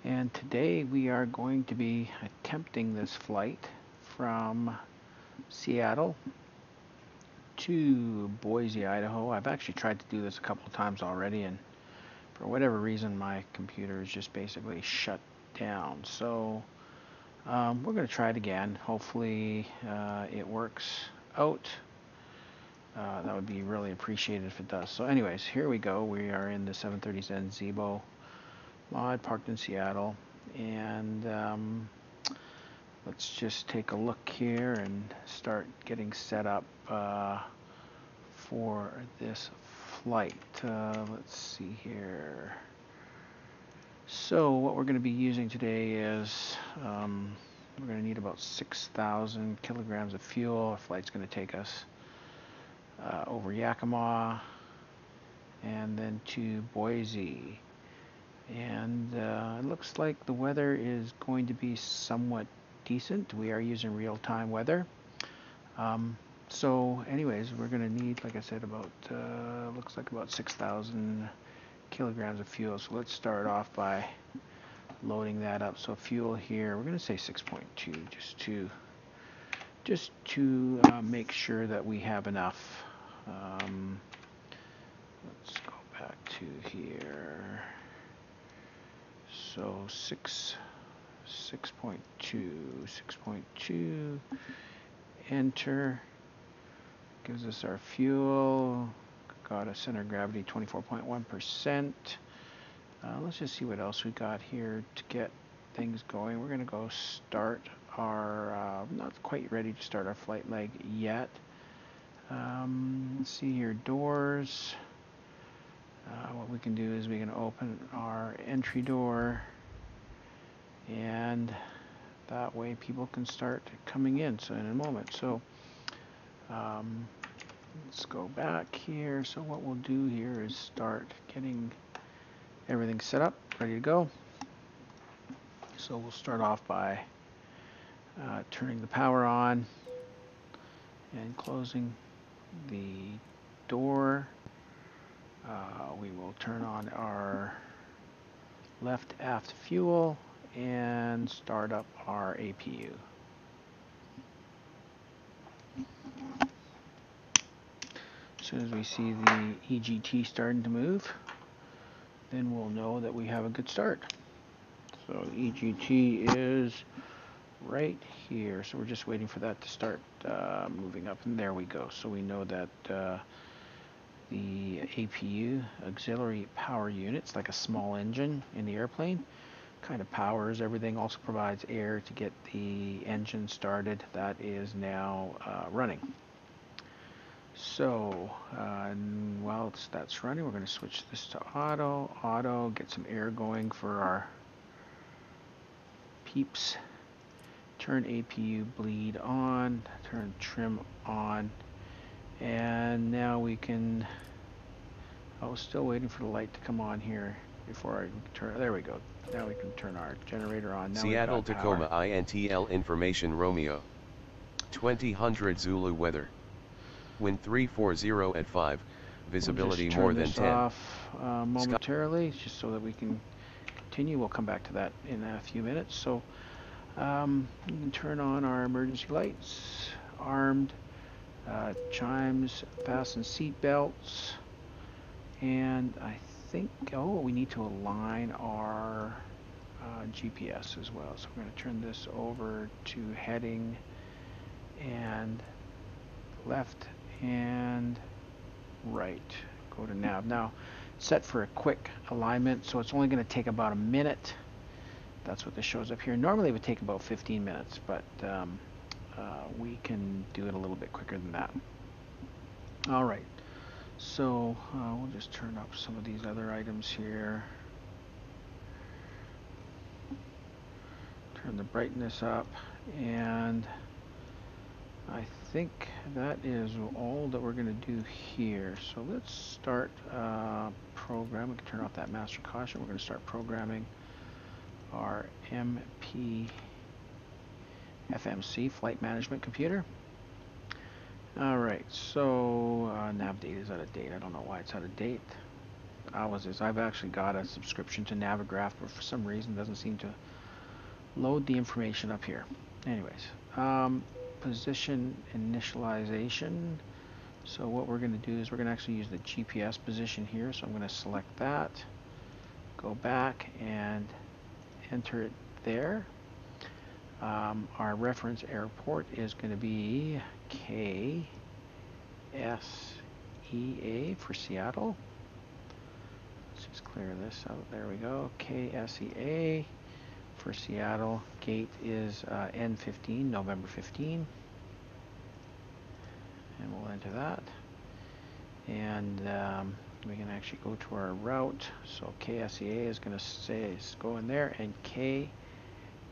And today we are going to be attempting this flight from Seattle to Boise, Idaho. I've actually tried to do this a couple of times already, and for whatever reason my computer is just basically shut down. So we're going to try it again. Hopefully it works out. That would be really appreciated if it does. So anyways, here we go. We are in the 730Zen ZIBO mod parked in Seattle, and let's just take a look here and start getting set up for this flight. Let's see here. So what we're going to be using today is we're going to need about 6,000 kilograms of fuel. Our flight's going to take us over Yakima and then to Boise. And it looks like the weather is going to be somewhat decent. We are using real-time weather. So anyways, we're going to need, like I said, about looks like about 6,000 kilograms of fuel. So let's start off by loading that up. So fuel here, we're going to say 6.2 just to make sure that we have enough. Let's go back to here. So 6.2, enter, gives us our fuel, got a center of gravity 24.1%. Let's just see what else we got here to get things going. We're going to go start our, not quite ready to start our flight leg yet. Let's see here, doors. What we can do is we can open our entry door, and that way people can start coming in. So in a moment. So let's go back here. So what we'll do here is start getting everything set up, ready to go. So we'll start off by turning the power on and closing the door. We will turn on our left aft fuel and start up our APU. As soon as we see the EGT starting to move, then we'll know that we have a good start. So EGT is right here. So we're just waiting for that to start moving up, and there we go. So we know that the APU, auxiliary power unit, it's like a small engine in the airplane, kind of powers everything, also provides air to get the engine started. That is now running. So while that's running, we're going to switch this to auto, get some air going for our peeps. Turn APU bleed on, turn trim on, and now we can, I was still waiting for the light to come on here before I turn, there we go. Now we can turn our generator on. Now Seattle Tacoma INTL information Romeo 2000 Zulu weather, wind 340 at 5, visibility we'll more than this 10. Off momentarily, just so that we can continue. We'll come back to that in a few minutes. So we can turn on our emergency lights, armed, chimes, fasten seat belts, and I think, we need to align our GPS as well. So we're going to turn this over to heading and left and right. Go to nav. Now, set for a quick alignment, so it's only going to take about a minute. That's what this shows up here. Normally it would take about 15 minutes, but we can do it a little bit quicker than that. All right. So we'll just turn up some of these other items here. Turn the brightness up, and I think that is all that we're going to do here. So let's start program. We can turn off that master caution. We're going to start programming our FMC flight management computer. All right, so nav date is out of date. I don't know why it's out of date. ours is. I've actually got a subscription to Navigraph, but for some reason it doesn't seem to load the information up here. Anyways, position initialization. So what we're going to do is we're going to actually use the GPS position here. So I'm going to select that, go back and enter it there. Our reference airport is going to be KSEA for Seattle. Let's just clear this out. There we go. KSEA for Seattle. Gate is N15, November 15. And we'll enter that. And we can actually go to our route. So KSEA is going to say, go in there, and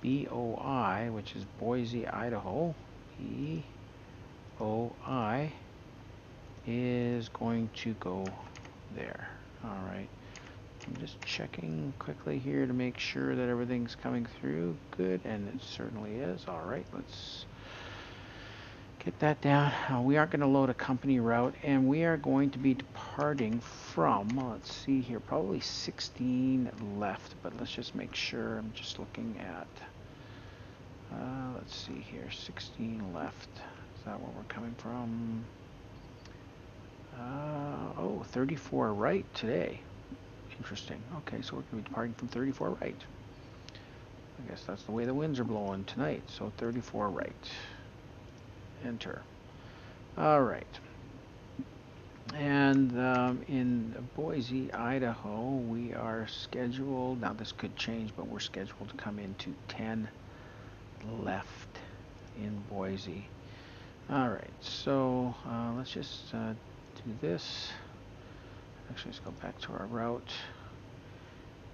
KBOI, which is Boise, Idaho, BOI, is going to go there. All right. I'm just checking quickly here to make sure that everything's coming through good, and it certainly is. All right, let's get that down. We aren't going to load a company route, and we are going to be departing from, let's see here, probably 16 left, but let's just make sure. I'm just looking at, let's see here, 16 left. Is that where we're coming from? Oh, 34 right today. Interesting. Okay, so we're going to be departing from 34 right. I guess that's the way the winds are blowing tonight. So 34 right. Enter. All right. And in Boise, Idaho, we are scheduled, now this could change, but we're scheduled to come into 10 left in Boise. All right, so let's just do this. Actually, let's go back to our route.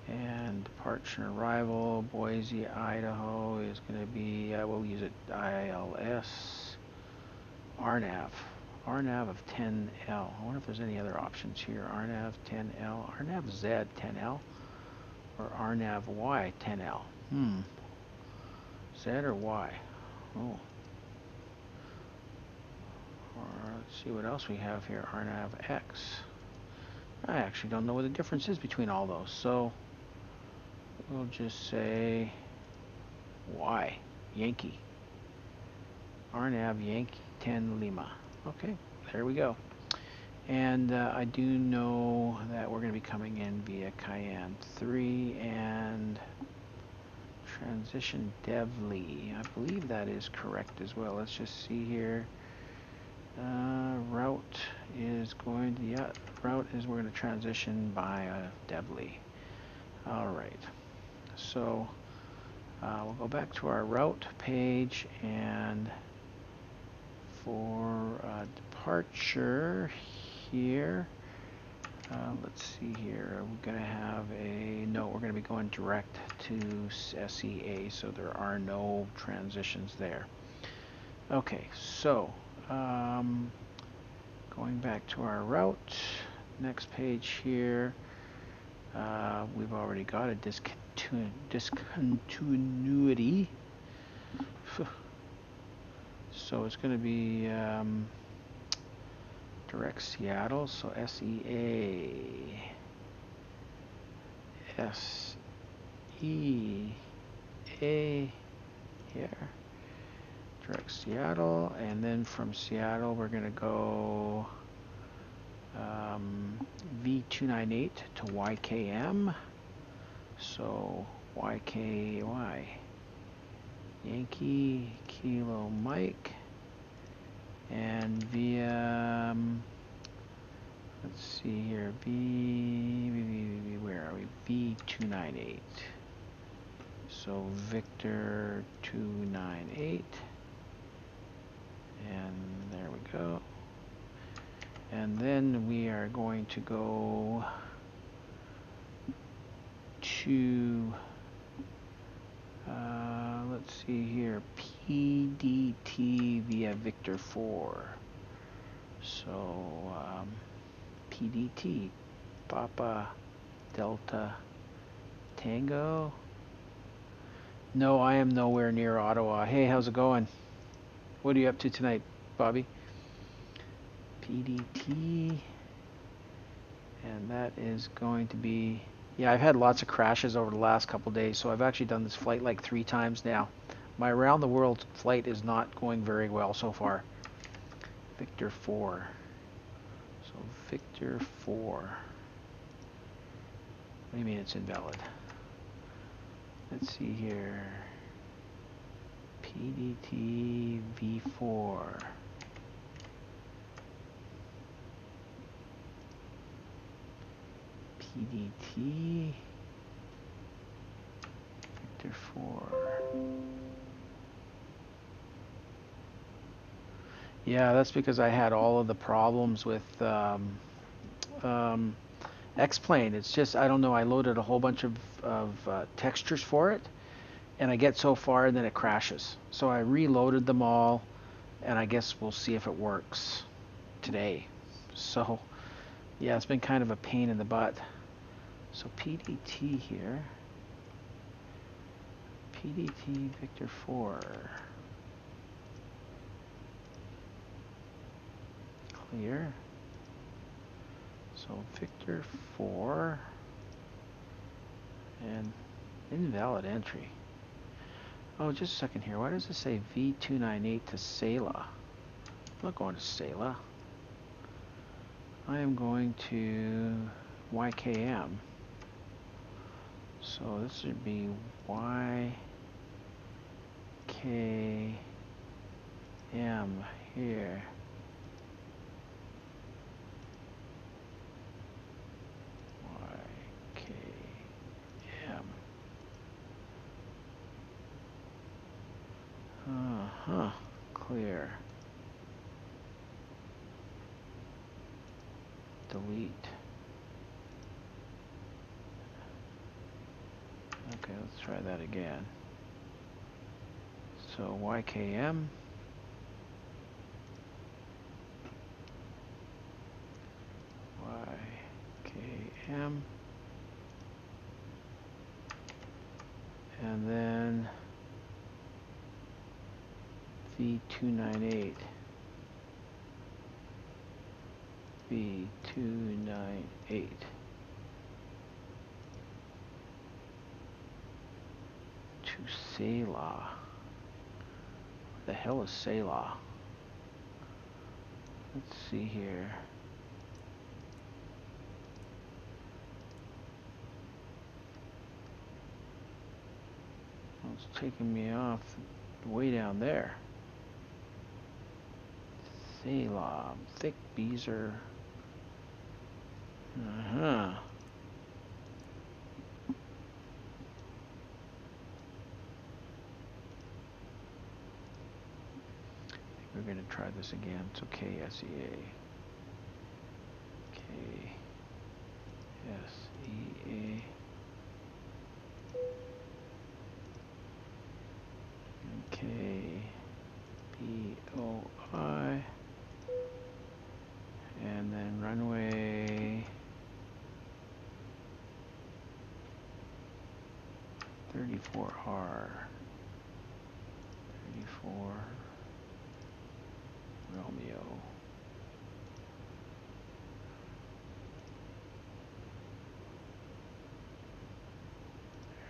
And departure and arrival, Boise, Idaho is going to be, we'll use it ILS, RNAV. RNAV of 10L. I wonder if there's any other options here. RNAV 10L, RNAV Z 10L, or RNAV Y 10L. Z or Y? Oh. Or let's see what else we have here. RNAV X. I actually don't know what the difference is between all those, so we'll just say Y, Yankee. RNAV Yankee 10 Lima. Okay, there we go. And I do know that we're going to be coming in via Cayenne 3 and transition Devly. I believe that is correct as well. Let's just see here. Route is going to, yeah, route is we're going to transition by Devly. All right, so we'll go back to our route page, and for departure here, let's see here, we're going to have a, no, we're going to be going direct to SEA, so there are no transitions there. Okay, so going back to our route, next page here, we've already got a discontinuity. So it's going to be direct Seattle, so SEA, SEA here, direct Seattle, and then from Seattle we're going to go V298 to YKM, so YKY, Yankee Kilo Mike, and via, let's see here, where are we? V298. So Victor 298, and there we go. And then we are going to go to, let's see here, PDT via Victor 4. So PDT, Papa Delta Tango. No, I am nowhere near Ottawa. Hey, how's it going? What are you up to tonight, Bobby? PDT, And that is going to be, yeah, I've had lots of crashes over the last couple days, so I've actually done this flight like 3 times now. My around the world flight is not going very well so far. Victor 4. So Victor 4. What do you mean it's invalid? Let's see here. PDT V4. PDT Victor 4. Yeah, that's because I had all of the problems with X-Plane. It's just, I don't know, I loaded a whole bunch of textures for it, and I get so far and then it crashes. So I reloaded them all, and I guess we'll see if it works today. So yeah, it's been kind of a pain in the butt. So PDT here. PDT Victor 4. Clear. So Victor 4. And invalid entry. Oh, just a second here. Why does it say V298 to Selah? I'm not going to Selah. I am going to YKM. So this should be YKM here. YKM. Clear. Delete. Okay, let's try that again. So YKM. YKM. And then V298. V298. To Selah. What the hell is Selah? Let's see here. Well, it's taking me off way down there. Selah. Thick Beezer. We're going to try this again. So KSEA. KSEA. KBOI. And then runway 34R. 34 Romeo.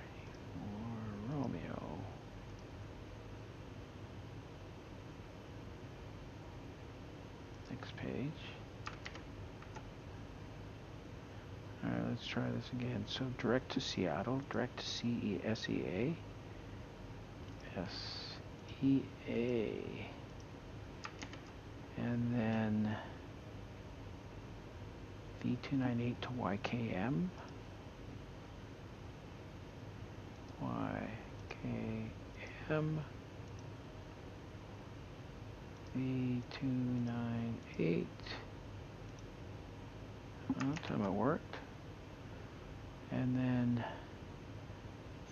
34 Romeo. Next page. Alright, let's try this again. So direct to Seattle, direct to SEA. SEA. And then V298 to YKM. YKM. V298. That time it worked. And then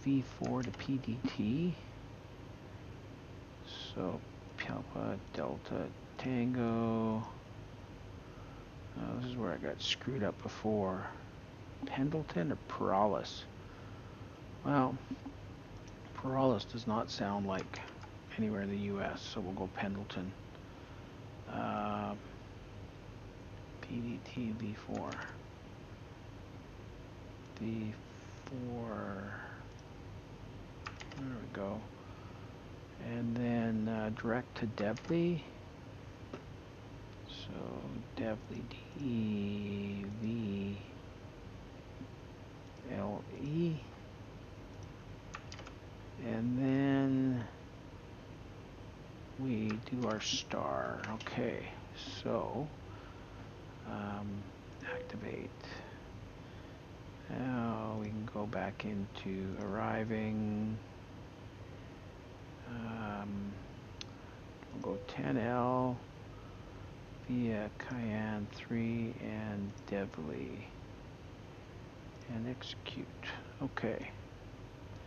V4 to PDT. So Papa Delta Tango. This is where I got screwed up before. Pendleton or Perales? Well, Perales does not sound like anywhere in the US, so we'll go Pendleton. PDT V4. before. There we go. And then direct to Devly. So Devly, D-E-V-L-E. And then we do our star. Okay, so activate. Now we can go back into arriving. We'll go 10L via Cayenne 3 and Devly and execute. Okay,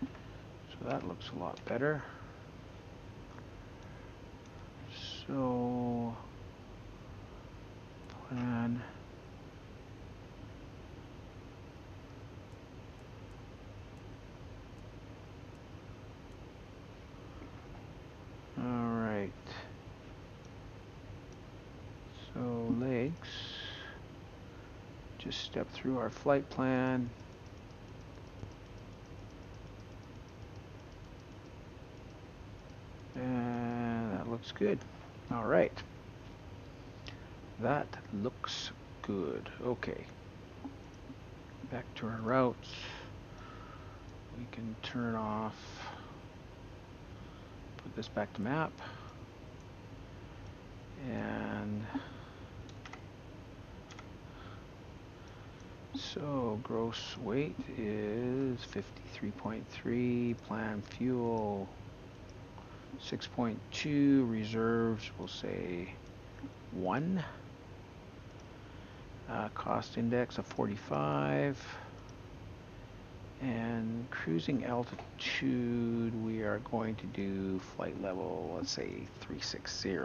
so that looks a lot better. So plan. All right. So legs. Just step through our flight plan. And that looks good. All right. That looks good. Okay. Back to our routes. We can turn off, put this back to map. And so gross weight is 53.3, planned fuel 6.2, reserves we'll say 1, cost index of 45, and cruising altitude we are going to do flight level, let's say 360,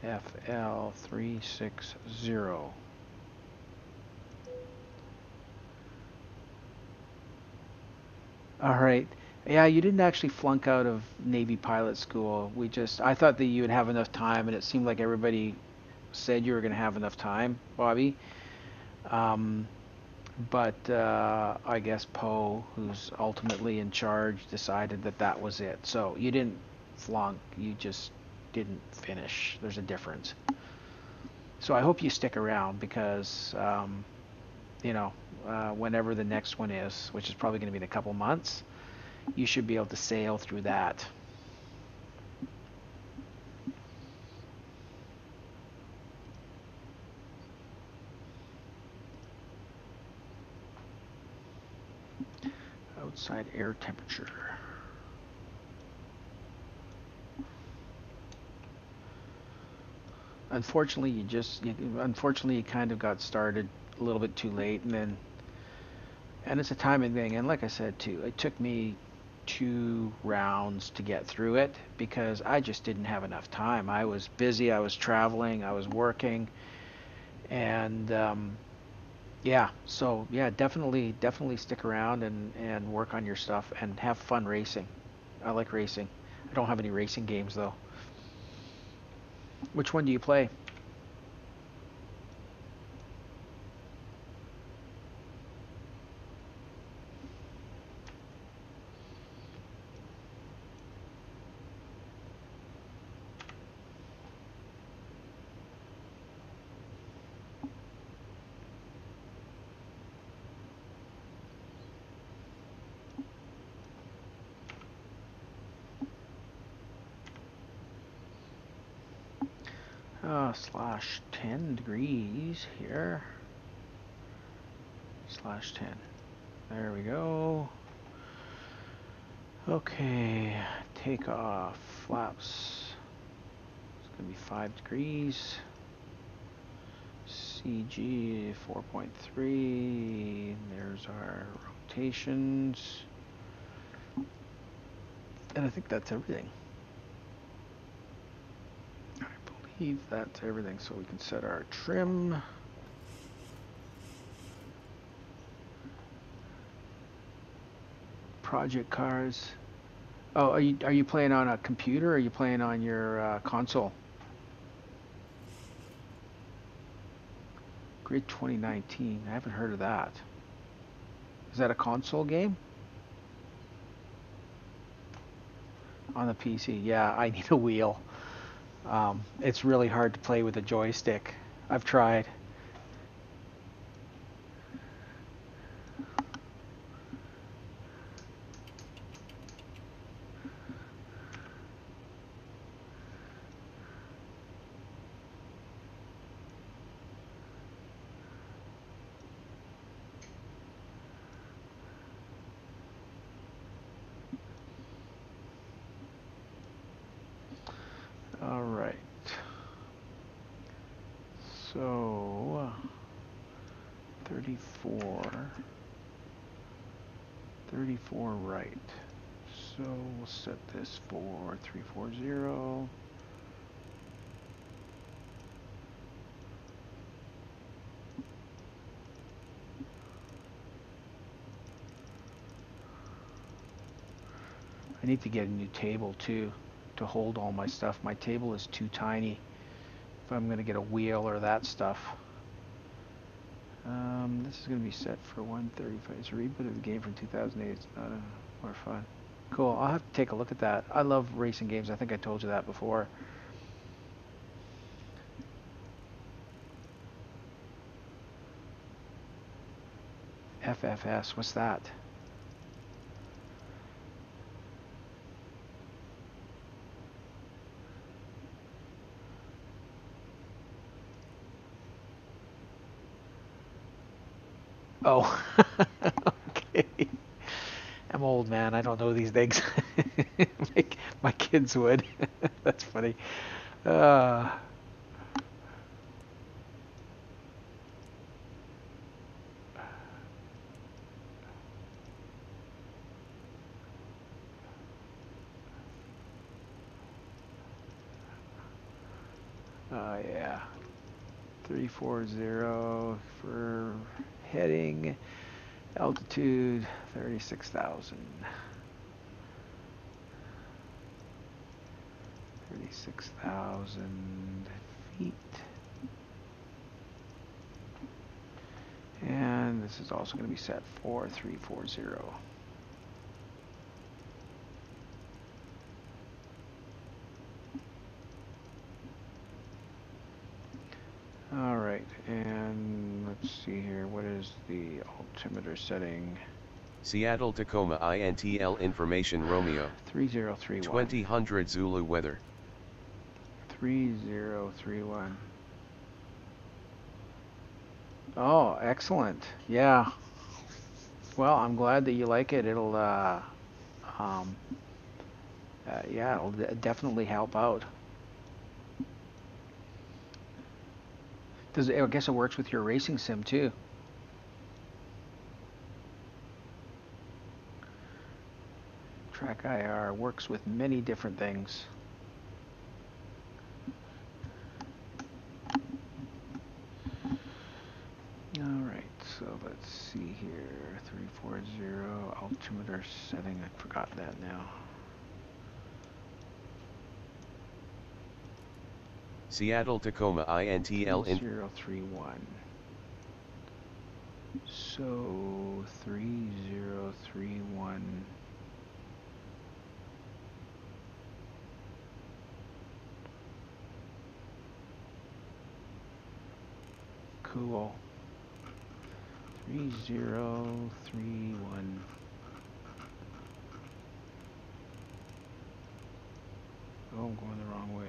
FL 360. All right. Yeah, you didn't actually flunk out of Navy pilot school. I thought that you would have enough time, and it seemed like everybody said you were going to have enough time, Bobby. Um, but I guess Poe, who's ultimately in charge, decided that that was it. So you didn't flunk, you just didn't finish. There's a difference. So I hope you stick around because, whenever the next one is, which is probably going to be in a couple months, you should be able to sail through that. Outside air temperature. Unfortunately, you kind of got started a little bit too late, and it's a timing thing. And like I said too, it took me 2 rounds to get through it because I just didn't have enough time. I was busy, I was traveling, I was working, and so definitely stick around and work on your stuff and have fun racing. I like racing. I don't have any racing games though. Which one do you play? Slash 10 degrees here. Slash 10. There we go. Okay, take off. Flaps. It's going to be 5 degrees. CG 4.3. There's our rotations. And I think that's everything. I believe that's everything. So we can set our trim. Project cars. Oh, are you playing on a computer or are you playing on your console? Grid 2019. I haven't heard of that. Is that a console game? On the PC, yeah, I need a wheel. It's really hard to play with a joystick. I've tried. All right. So 34 right. So we'll set this for 340. I need to get a new table too to hold all my stuff. My table is too tiny if I'm going to get a wheel or that stuff. This is going to be set for 135. It's a reboot of the game from 2008. It's not more fun. Cool. I'll have to take a look at that. I love racing games. I think I told you that before. FFS. What's that? Oh, okay. I'm old, man. I don't know these things. My kids would. That's funny. Uh, yeah. 340 for heading. Altitude 36,000. 36,000 feet. And this is also going to be set for 340. All right, and let's see here. What is the altimeter setting? Seattle Tacoma INTL information Romeo. 3031. 2000 Zulu weather. 3031. Oh, excellent. Yeah. Well, I'm glad that you like it. It'll, yeah, it'll definitely help out. I guess it works with your racing sim too. Track IR works with many different things. Alright, so let's see here. 340 altimeter setting. I forgot that now. Seattle Tacoma INTL 3031. So 3031. Cool. 3031. Oh, I'm going the wrong way.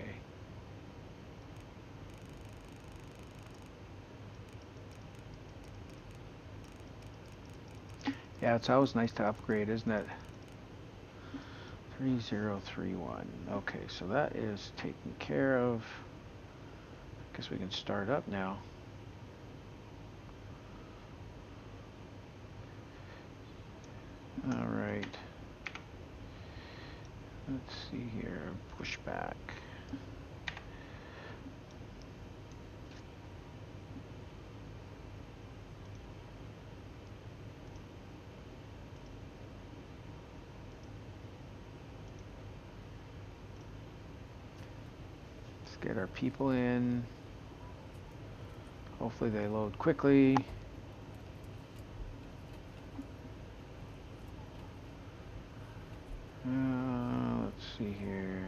Yeah, it's always nice to upgrade, isn't it? 3031. Okay, so that is taken care of. I guess we can start up now. All right. Let's see here. Push back. Let's get our people in. Hopefully they load quickly. see here.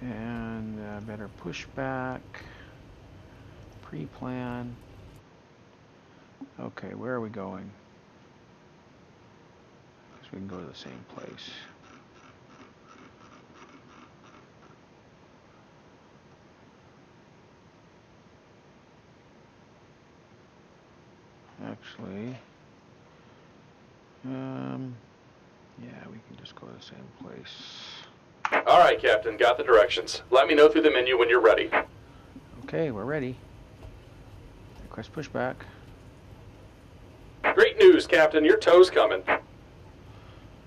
And better pushback. Pre-plan. Okay, where are we going? Guess we can go to the same place. Actually, yeah, we can just go to the same place. All right, Captain, got the directions. Let me know through the menu when you're ready. Okay, we're ready. Request pushback. Great news, Captain, your tow's coming.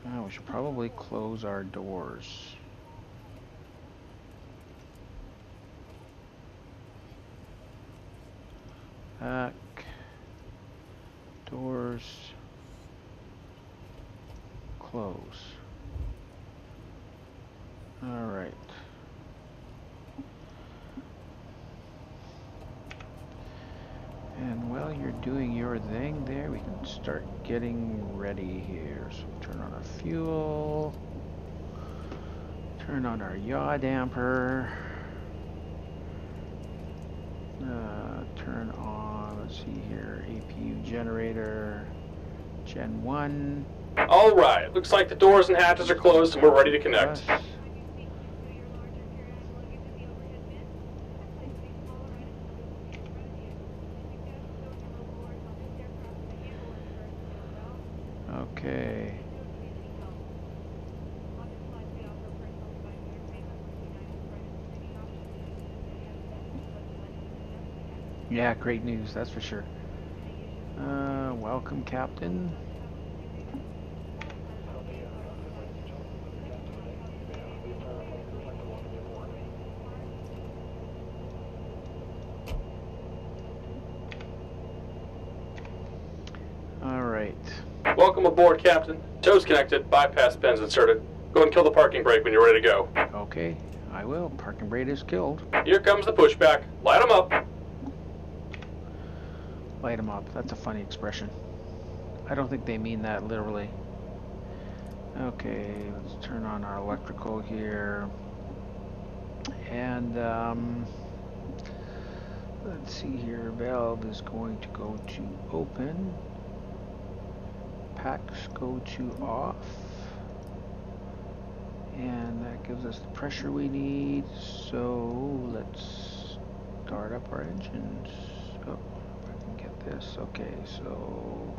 We should probably close our doors. Back. Doors. Close. All right. And while you're doing your thing there, we can start getting ready here. So turn on our fuel. Turn on our yaw damper. Turn on, let's see here, APU generator, Gen 1. All right, looks like the doors and hatches are closed and we're ready to connect. Yes. Okay. Yeah, great news, that's for sure. Welcome, Captain. All right. Welcome aboard, Captain. Tow's connected, bypass pins inserted. Go and kill the parking brake when you're ready to go. Okay, I will. Parking brake is killed. Here comes the pushback. Light 'em up. Light 'em up. That's a funny expression. I don't think they mean that literally. Okay, let's turn on our electrical here. And let's see here. Valve is going to go to open. Packs go to off. And that gives us the pressure we need. So let's start up our engines. Oh, if I can get this. Okay, so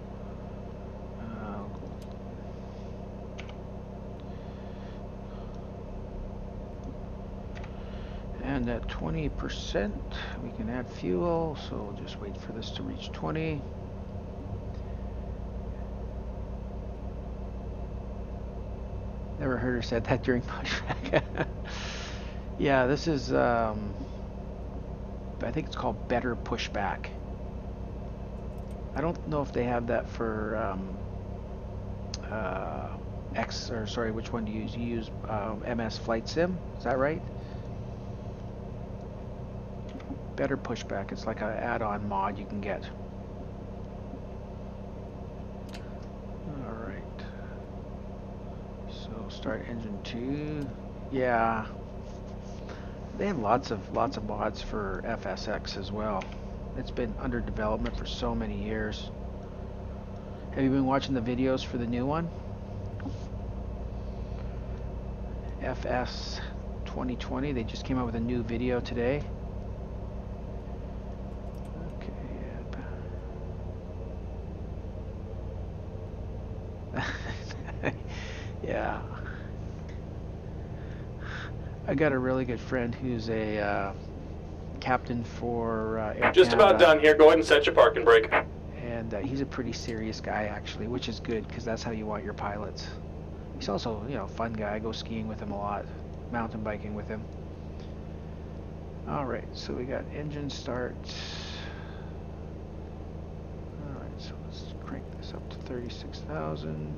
and at 20%, we can add fuel. So we'll just wait for this to reach 20. Never heard her said that during pushback. Yeah, this is, I think it's called better pushback. I don't know if they have that for which one do you use? You use MS Flight Sim, is that right? Better pushback, it's like an add-on mod you can get. Alright. So start engine 2. Yeah. They have lots of mods for FSX as well. It's been under development for so many years. Have you been watching the videos for the new one? FS 2020, they just came out with a new video today. Okay. Yeah. I got a really good friend who's a captain for Air Just Canada. about done here. Go ahead and set your parking brake. And he's a pretty serious guy, actually, which is good because that's how you want your pilots. He's also, you know, a fun guy. I go skiing with him a lot, mountain biking with him. All right, so we got engine start. All right, so let's crank this up to 36,000.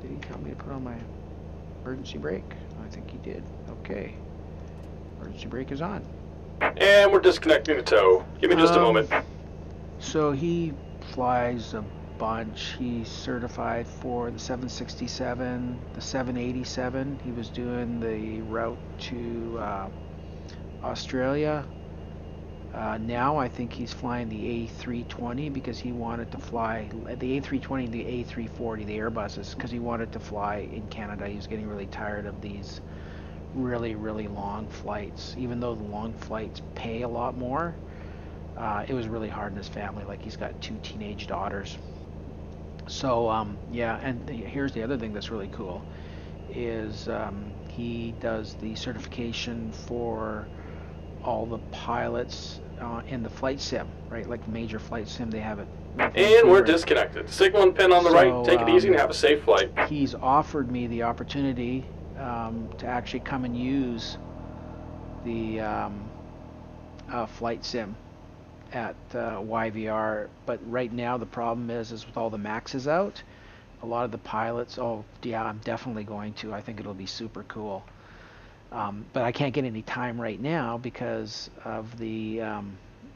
Did he tell me to put on my emergency brake? I think he did. Okay. Emergency brake is on. And we're disconnecting the tow. Give me just a moment. So he flies a bunch. He's certified for the 767, the 787. He was doing the route to Australia. Now I think he's flying the A320 because he wanted to fly the A320 and the A340, the Airbuses, because he wanted to fly in Canada. He was getting really tired of these really, really long flights. Even though the long flights pay a lot more, it was really hard on his family. Like he's got 2 teenage daughters. So yeah, and here's the other thing that's really cool is he does the certification for all the pilots in the flight sim, right? Like major flight sim, they have it. And we're disconnected. Signal and pin on the right. Take it easy and have a safe flight. He's offered me the opportunity to actually come and use the flight sim at YVR, but right now the problem is with all the Maxes out, a lot of the pilots, oh yeah, I'm definitely going to. I think it'll be super cool. But I can't get any time right now because of the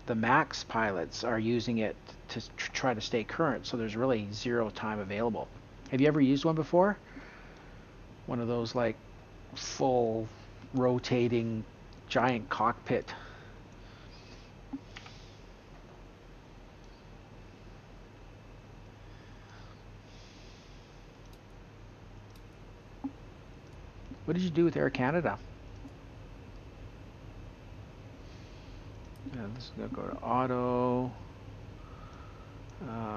Max pilots are using it to try to stay current, so there's really 0 time available. Have you ever used one before? One of those like full rotating giant cockpit. What did you do with Air Canada? Yeah, this is going to go to auto.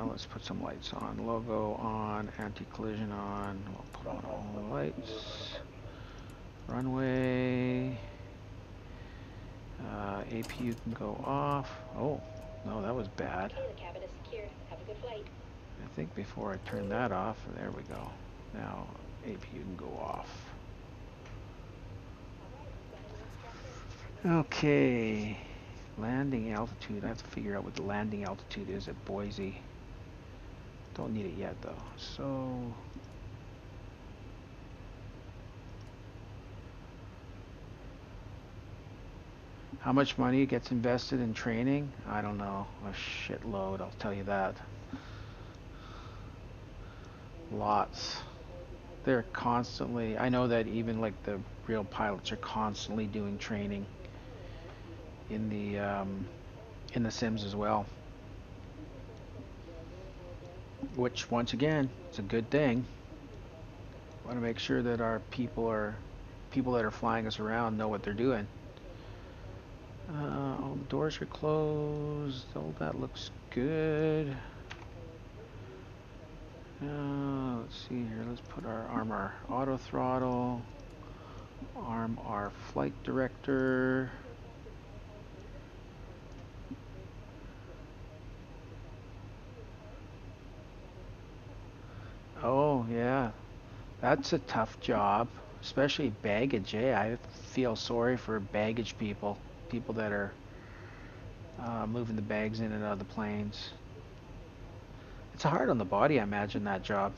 Let's put some lights on. Logo on, anti-collision on. We'll put on all the lights. Runway. APU can go off. Oh, no, that was bad. Okay, the cabin is secured. Have a good flight. I think before I turn that off, there we go. Now APU can go off. Okay. Landing altitude. I have to figure out what the landing altitude is at Boise. Don't need it yet though. So how much money gets invested in training? I don't know. A shitload, I'll tell you that. Lots. They're constantly, I know that even like the real pilots are constantly doing training in the sims as well, which once again, it's a good thing. Want to make sure that our people that are flying us around know what they're doing. All the doors are closed. All that looks good. Let's see here. Let's put our arm our auto throttle. Arm our flight director. Oh yeah, that's a tough job, especially baggage. I feel sorry for baggage people that are moving the bags in and out of the planes. It's hard on the body, I imagine, that job.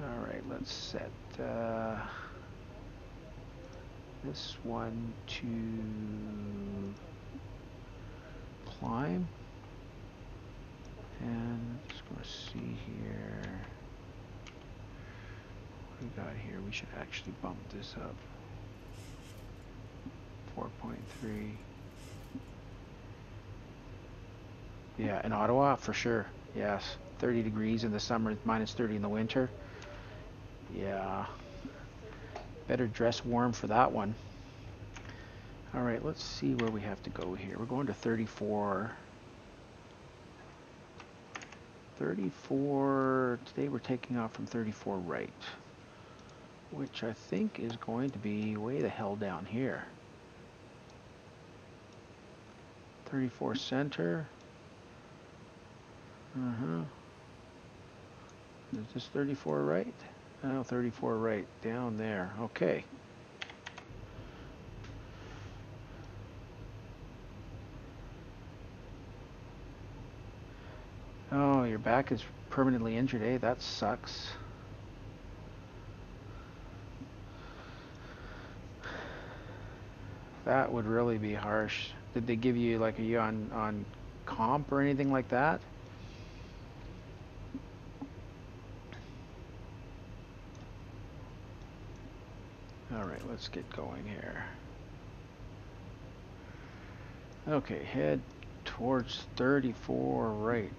Alright, let's set this one to climb. And just going to see here. What we got here? We should actually bump this up. 4.3. Yeah, in Ottawa, for sure. Yes. 30 degrees in the summer, minus 30 in the winter. Yeah. Better dress warm for that one. Alright, let's see where we have to go here. We're going to 34. 34, today we're taking off from 34 right, which I think is going to be way the hell down here. 34 center. Is this 34 right? Oh, 34 right, down there. Okay. Oh, your back is permanently injured, eh? That sucks. That would really be harsh. Did they give you like, are you on comp or anything like that? All right, let's get going here. Okay, head towards 34 right.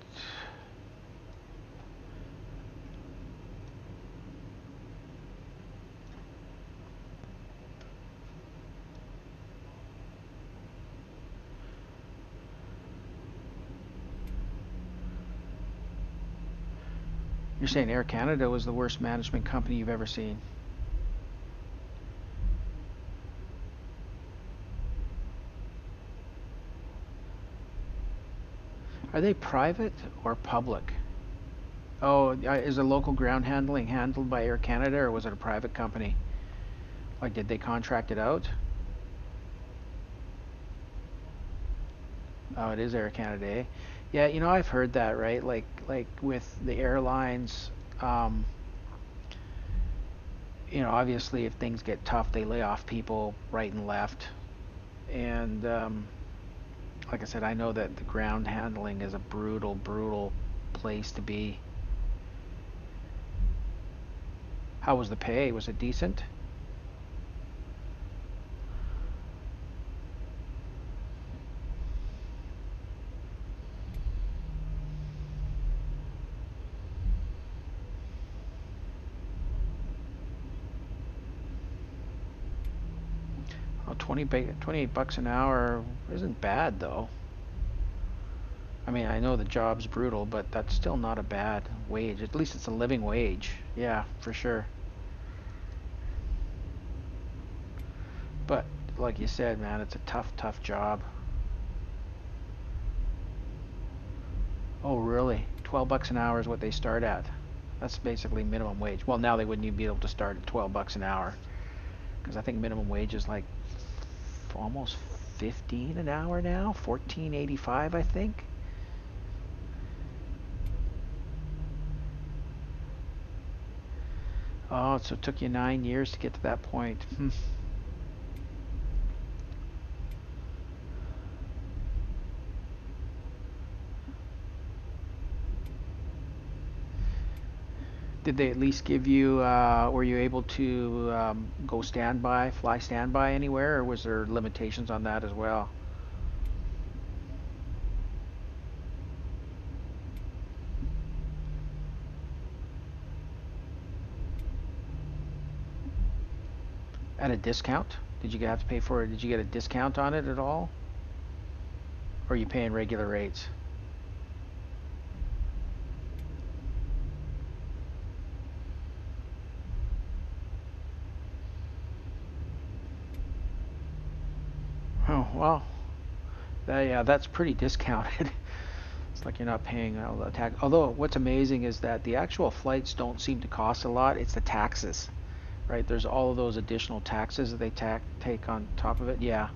You're saying Air Canada was the worst management company you've ever seen? Are they private or public? Oh, is the local ground handling handled by Air Canada, or was it a private company? Like, did they contract it out? Oh, it is Air Canada, eh? Yeah, you know, I've heard that, right? Like with the airlines, um, you know, obviously if things get tough, they lay off people right and left. And like I said, I know that the ground handling is a brutal, brutal place to be. How was the pay? Was it decent? Oh, 28 bucks an hour isn't bad though. I mean, I know the job's brutal, but that's still not a bad wage. At least it's a living wage. Yeah, for sure. But like you said, man, it's a tough, tough job. Oh, really? 12 bucks an hour is what they start at. That's basically minimum wage. Well, now they wouldn't even be able to start at 12 bucks an hour, because I think minimum wage is like almost 15 an hour now, 14.85, I think. Oh, so it took you 9 years to get to that point. Did they at least give you, were you able to go standby, fly standby anywhere, or was there limitations on that as well? At a discount? Did you have to pay for it? Did you get a discount on it at all? Or are you paying regular rates? Oh, well, yeah, that's pretty discounted. It's like you're not paying all the tax. Although, what's amazing is that the actual flights don't seem to cost a lot. It's the taxes, right? There's all of those additional taxes that they take on top of it. Yeah,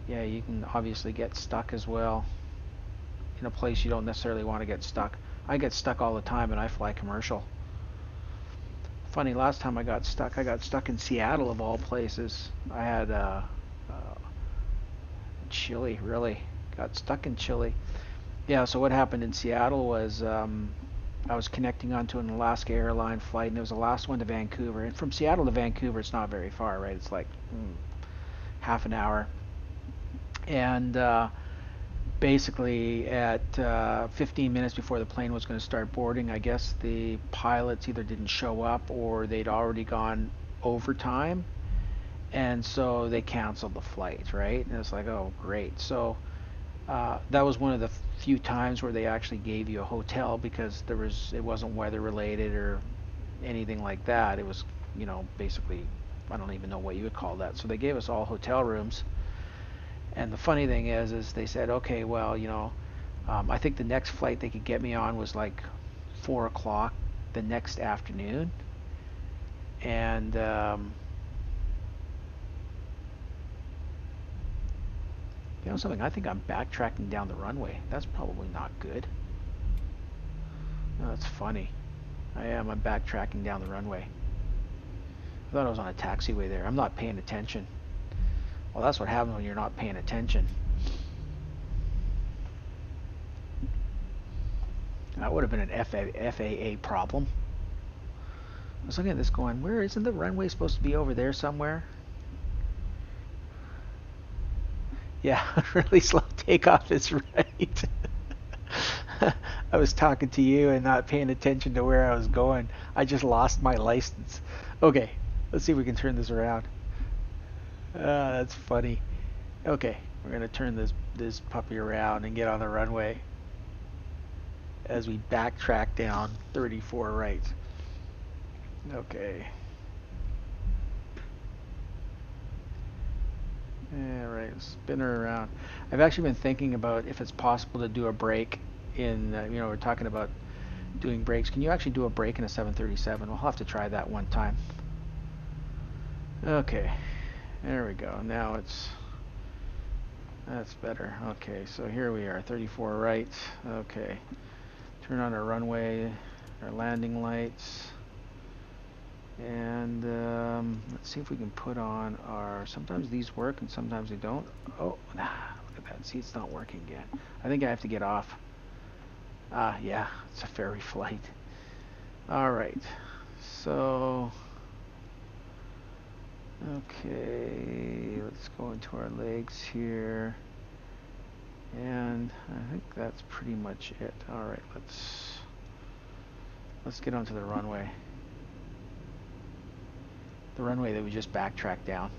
yeah, you can obviously get stuck as well in a place you don't necessarily want to get stuck. I get stuck all the time and I fly commercial. Funny, last time I got stuck in Seattle of all places. I had Chile, really. Got stuck in Chile. Yeah, so what happened in Seattle was I was connecting onto an Alaska airline flight, and it was the last one to Vancouver. And from Seattle to Vancouver, it's not very far, right? It's like half an hour. And basically, at 15 minutes before the plane was going to start boarding, I guess the pilots either didn't show up or they'd already gone overtime. And so they canceled the flight, right? And it's like, oh, great. So that was one of the few times where they actually gave you a hotel, because it wasn't weather related or anything like that. It was, you know, basically, I don't even know what you would call that. So they gave us all hotel rooms. And the funny thing is they said, okay, well, you know, I think the next flight they could get me on was like 4 o'clock the next afternoon. And you know something? I think I'm backtracking down the runway. That's probably not good. No, that's funny. I am. I'm backtracking down the runway. I thought I was on a taxiway there. I'm not paying attention. Well, that's what happens when you're not paying attention. That would have been an FAA problem. I was looking at this going, where isn't the runway supposed to be over there somewhere? Yeah, really slow takeoff is right. I was talking to you and not paying attention to where I was going. I just lost my license. Okay, let's see if we can turn this around. That's funny. Okay, we're gonna turn this puppy around and get on the runway as we backtrack down 34 right. Okay. Yeah, right. Spin her around. I've actually been thinking about if it's possible to do a break in, we're talking about doing breaks. Can you actually do a break in a 737? We'll have to try that one time. Okay. There we go. Now that's better. Okay, so here we are, 34 right. Okay. Turn on our runway, our landing lights. And let's see if we can put on our, sometimes these work and sometimes they don't. Oh, look at that. See, it's not working again. I think I have to get off. Yeah, it's a ferry flight. All right. So, okay, let's go into our legs here. And I think that's pretty much it. All right, let's get onto the runway. The runway that we just backtracked down.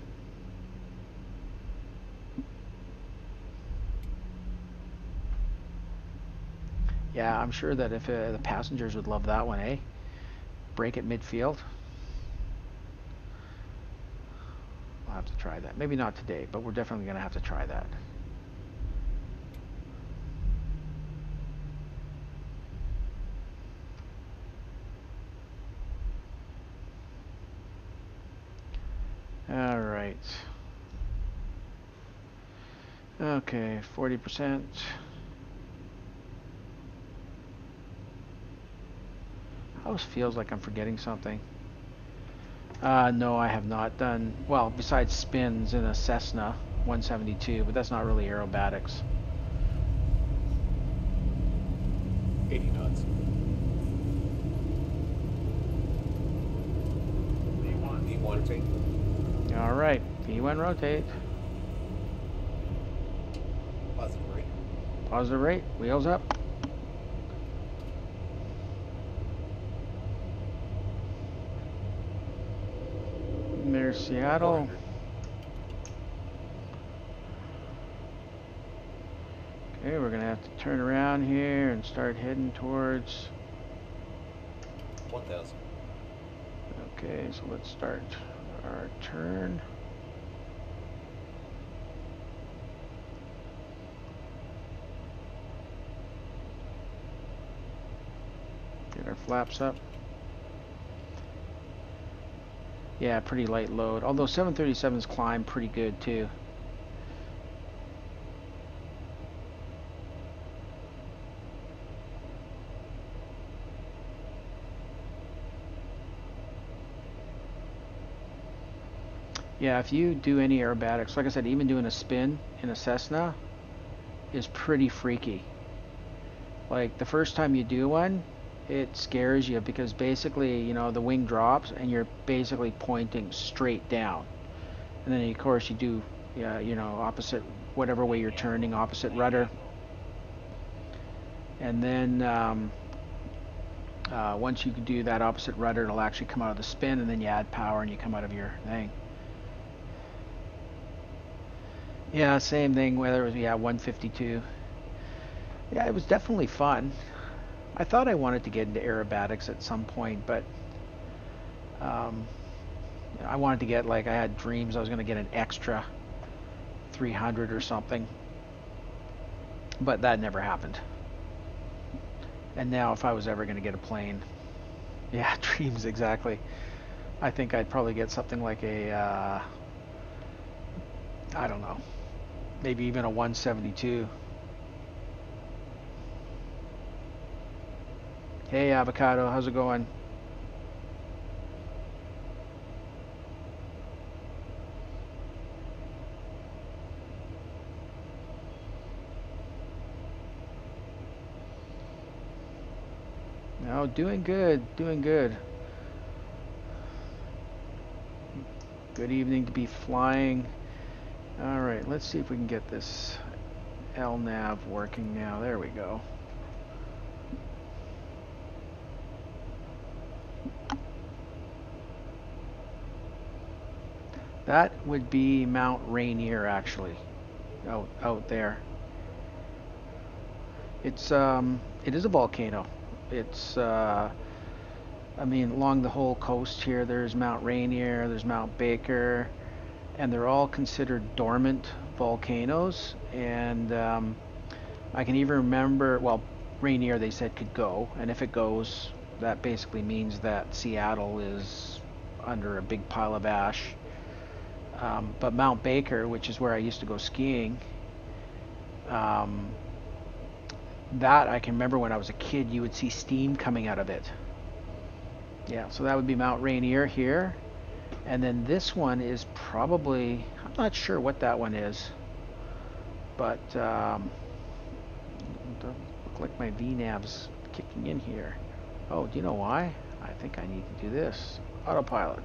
Yeah, I'm sure that if the passengers would love that one, eh? Break at midfield. I'll have to try that. Maybe not today, but we're definitely going to have to try that. All right. Okay, 40%. Always feels like I'm forgetting something. No, I have not done, well, besides spins in a Cessna 172, but that's not really aerobatics. 80 knots. V1 rotate. All right, V1 rotate. Positive rate. Positive rate, wheels up. There's Seattle. 400. Okay, we're gonna have to turn around here and start heading towards. 1000. Okay, so let's start our turn. Get our flaps up. Yeah, pretty light load. Although 737s climb pretty good too. Yeah, if you do any aerobatics, like I said, even doing a spin in a Cessna is pretty freaky. Like the first time you do one, it scares you because basically, you know, the wing drops and you're basically pointing straight down. And then of course you do, yeah, you know, opposite, whatever way you're turning, opposite rudder. And then once you can do that opposite rudder, it'll actually come out of the spin, and then you add power and you come out of your thing. Yeah, same thing, whether it was, yeah, 152. Yeah, it was definitely fun. I thought I wanted to get into aerobatics at some point, but I wanted to get, like, I had dreams I was going to get an extra 300 or something, but that never happened. And now if I was ever going to get a plane, yeah, dreams, exactly. I think I'd probably get something like a, I don't know, maybe even a 172. Hey, Avocado, how's it going? No, doing good, doing good. Good evening to be flying. All right, let's see if we can get this LNAV working now. There we go. That would be Mount Rainier, actually, out there. It is a volcano. It's I mean, along the whole coast here, there's Mount Rainier, there's Mount Baker, and they're all considered dormant volcanoes. And I can even remember, well, Rainier they said could go, and if it goes, that basically means that Seattle is under a big pile of ash. But Mount Baker, which is where I used to go skiing, that I can remember when I was a kid, you would see steam coming out of it. Yeah, so that would be Mount Rainier here. And then this one is probably, I'm not sure what that one is, but doesn't look like my VNav's kicking in here. Oh, do you know why? I think I need to do this. Autopilot.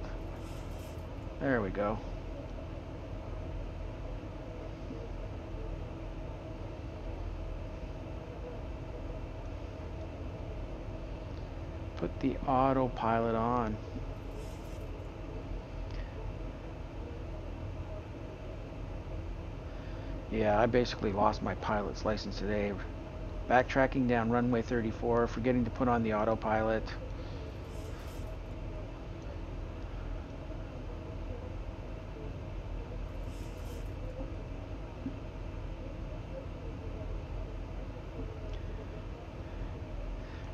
There we go. Put the autopilot on. Yeah, I basically lost my pilot's license today. Backtracking down runway 34, forgetting to put on the autopilot.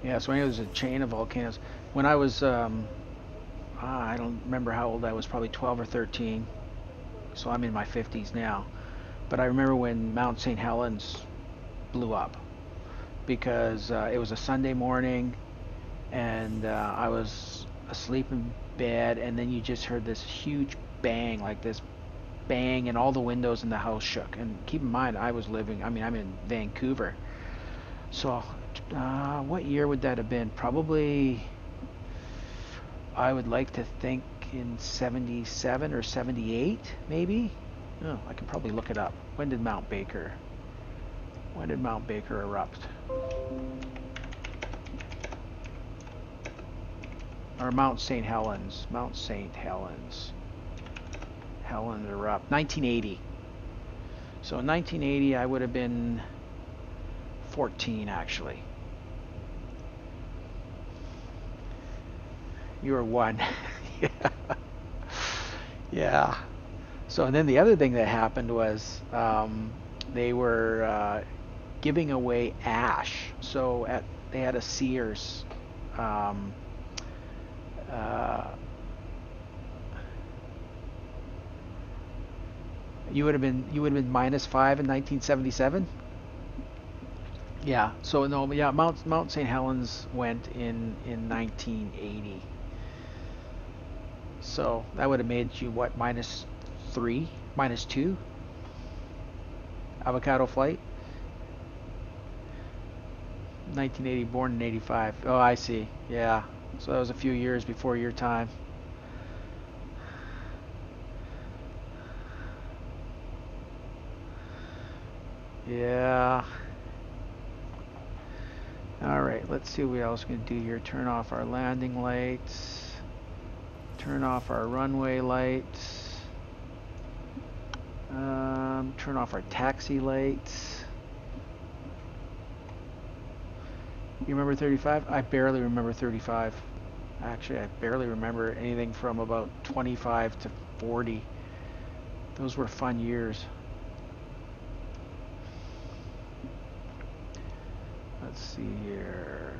Yeah, so anyway, there's a chain of volcanoes. When I was, I don't remember how old I was, probably 12 or 13. So I'm in my 50s now. But I remember when Mount St. Helens blew up because it was a Sunday morning and I was asleep in bed, and then you just heard this huge bang, like this bang, and all the windows in the house shook. And keep in mind, I'm in Vancouver. So what year would that have been? Probably, I would like to think in 77 or 78, maybe? Oh, I can probably look it up. When did Mount Baker erupt? Or Mount St. Helens. Helens erupt. 1980. So in 1980, I would have been 14, actually. You were 1. Yeah. Yeah. So, and then the other thing that happened was they were giving away ash. So they had a Sears. You would have been -5 in 1977. Yeah. So no, yeah, Mount St. Helens went in 1980. So that would have made you what, -3, -2? Avocado flight. 1980, born in 85. Oh, I see. Yeah. So that was a few years before your time. Yeah. All right, let's see what else we can do here. Turn off our landing lights. Turn off our runway lights. Turn off our taxi lights. You remember 35? I barely remember 35. Actually, I barely remember anything from about 25 to 40. Those were fun years. Let's see here.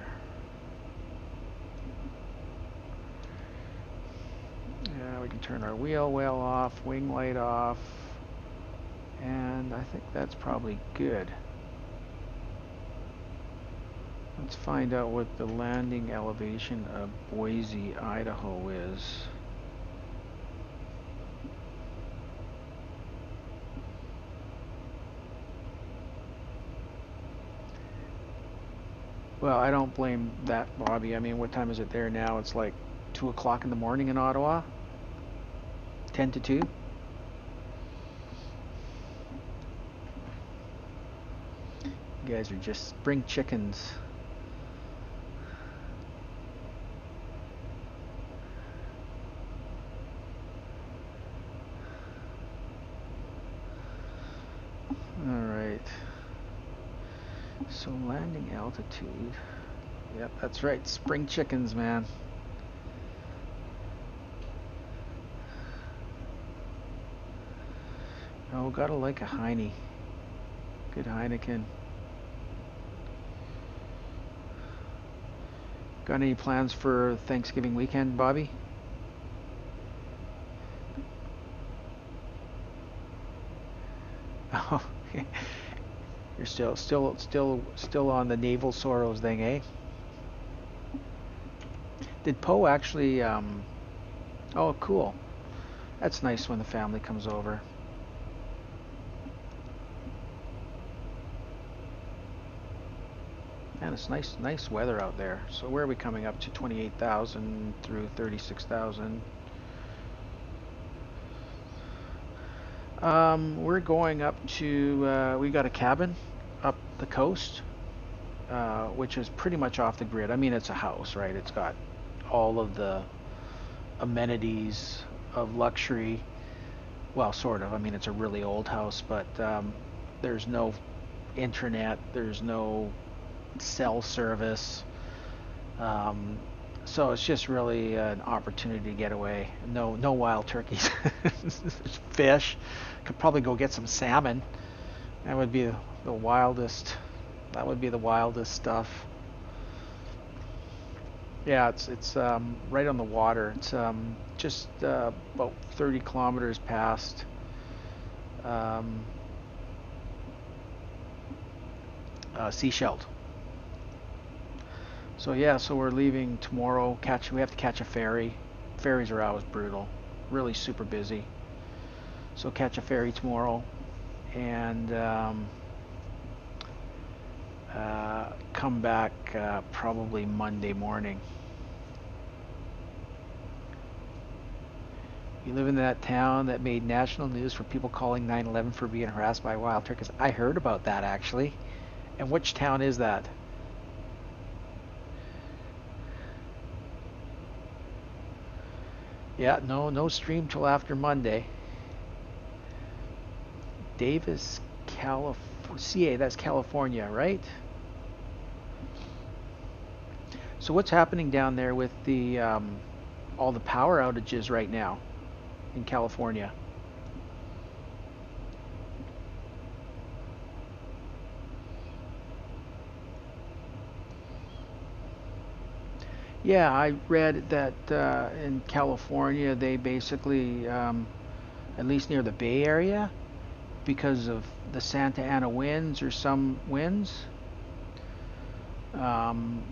Yeah, we can turn our wheel well off, wing light off, and I think that's probably good. Let's find out what the landing elevation of Boise, Idaho is. Well, I don't blame that, Bobby. I mean, what time is it there now? It's like 2 o'clock in the morning in Ottawa. 10 to 2. You guys are just spring chickens. All right. So landing altitude. Yep, that's right. Spring chickens, man. Oh, gotta like a Heine. Good Heineken. Got any plans for Thanksgiving weekend, Bobby? Oh, you're still on the naval sorrows thing, eh? Did Poe actually? Oh, cool. That's nice when the family comes over. And it's nice weather out there. So where are we coming up to? 28,000 through 36,000. We're going up to, we got a cabin up the coast, which is pretty much off the grid. I mean, it's a house, right? It's got all of the amenities of luxury. Well, sort of. I mean, it's a really old house, but there's no internet, there's no cell service. So it's just really an opportunity to get away. No wild turkeys. There's fish. Could probably go get some salmon. That would be the wildest. That would be the wildest stuff. Yeah, it's right on the water. It's just about 30 kilometers past Seasheld. So yeah, so we're leaving tomorrow. We have to catch a ferry. Ferries are always brutal, really super busy. So catch a ferry tomorrow, and come back probably Monday morning. You live in that town that made national news for people calling 9/11 for being harassed by wild turkeys. I heard about that actually. And which town is that? Yeah, no stream till after Monday. Davis, CA, that's California, right? So what's happening down there with the all the power outages right now in California? Yeah, I read that in California they basically, at least near the Bay Area, because of the Santa Ana winds or some winds,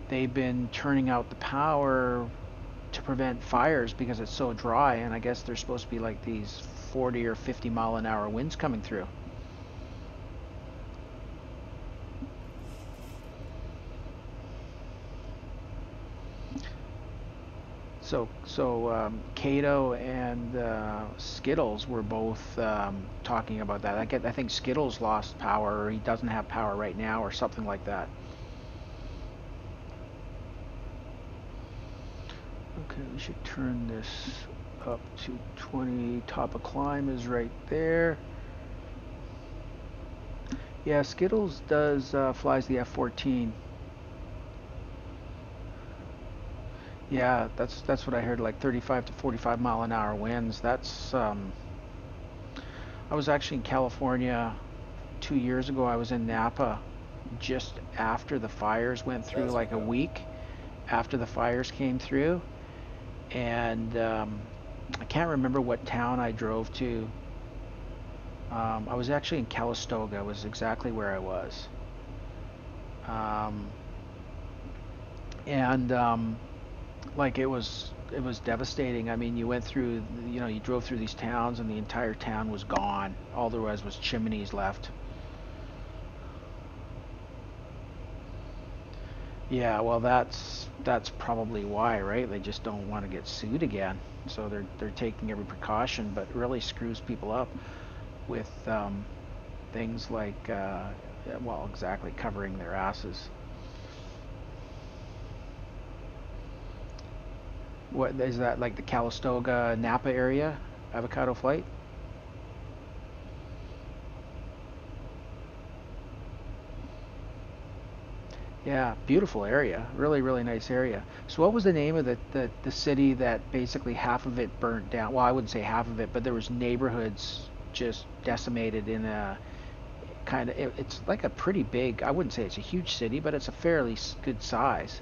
they've been turning out the power to prevent fires because it's so dry, and I guess there's supposed to be like these 40 or 50 mile an hour winds coming through. So Cato and Skittles were both talking about that. I think Skittles lost power, or he doesn't have power right now, or something like that. Okay, we should turn this up to 20. Top of climb is right there. Yeah, Skittles does flies the F-14. Yeah, that's what I heard, like 35 to 45 mile an hour winds. That's I was actually in California 2 years ago. I was in Napa just after the fires went through, like a week after the fires came through, and I can't remember what town I drove to. I was actually in Calistoga, was exactly where I was. Like it was devastating. I mean, you went through, you drove through these towns and the entire town was gone. All there was chimneys left. Yeah, well, that's probably why, right? They just don't want to get sued again, so they're taking every precaution, but it really screws people up with things like, yeah, well, exactly, covering their asses. What is that, like the Calistoga Napa area, Avocado Flight? Yeah, beautiful area. Really, really nice area. So what was the name of the city that basically half of it burnt down? Well, I wouldn't say half of it, but there was neighborhoods just decimated in a kind of, it's like a pretty big, I wouldn't say it's a huge city, but it's a fairly good size.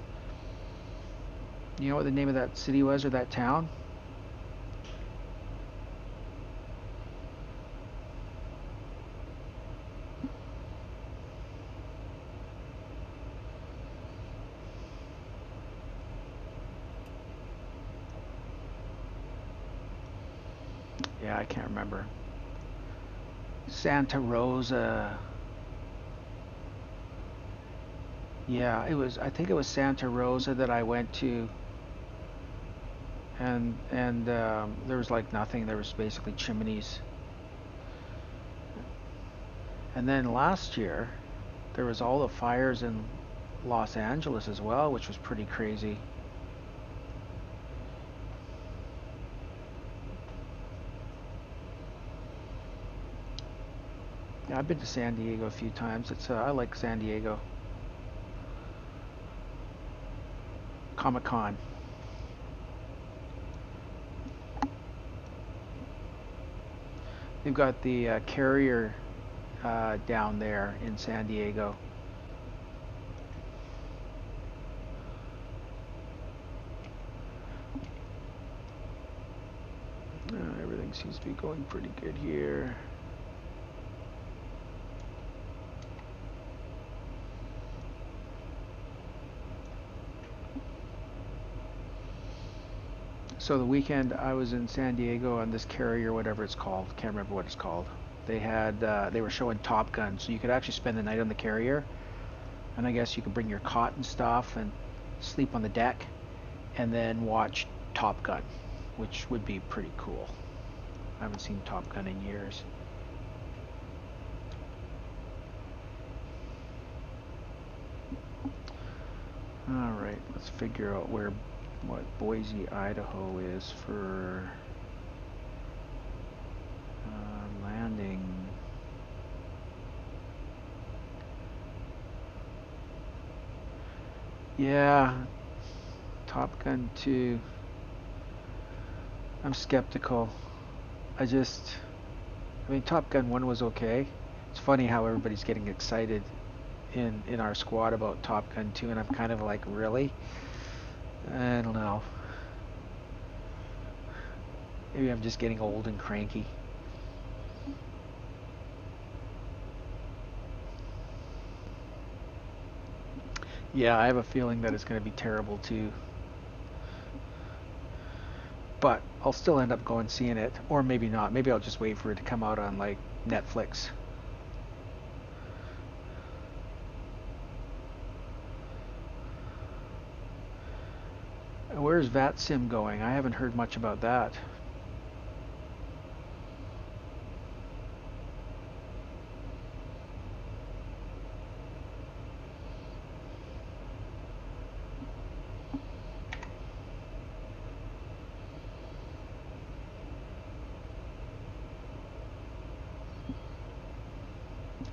You know what the name of that city was or that town? Yeah, I can't remember. Santa Rosa. Yeah, it was, I think it was Santa Rosa that I went to, and there was like nothing. There was basically chimneys. And then last year, there was all the fires in Los Angeles as well, which was pretty crazy. Yeah, I've been to San Diego a few times. It's I like San Diego. Comic-Con. They've got the carrier down there in San Diego. Everything seems to be going pretty good here. So the weekend I was in San Diego on this carrier, whatever it's called, can't remember what it's called. They had they were showing Top Gun, so you could actually spend the night on the carrier, and I guess you could bring your cot and stuff and sleep on the deck, and then watch Top Gun, which would be pretty cool. I haven't seen Top Gun in years. All right, let's figure out what Boise, Idaho is for landing. Yeah, Top Gun 2. I'm skeptical. I mean, Top Gun 1 was okay. It's funny how everybody's getting excited in our squad about Top Gun 2, and I'm kind of like, really? I don't know. Maybe I'm just getting old and cranky. Yeah, I have a feeling that it's going to be terrible too. But I'll still end up going seeing it, or maybe not. Maybe I'll just wait for it to come out on like Netflix. Where's VATSIM going? I haven't heard much about that.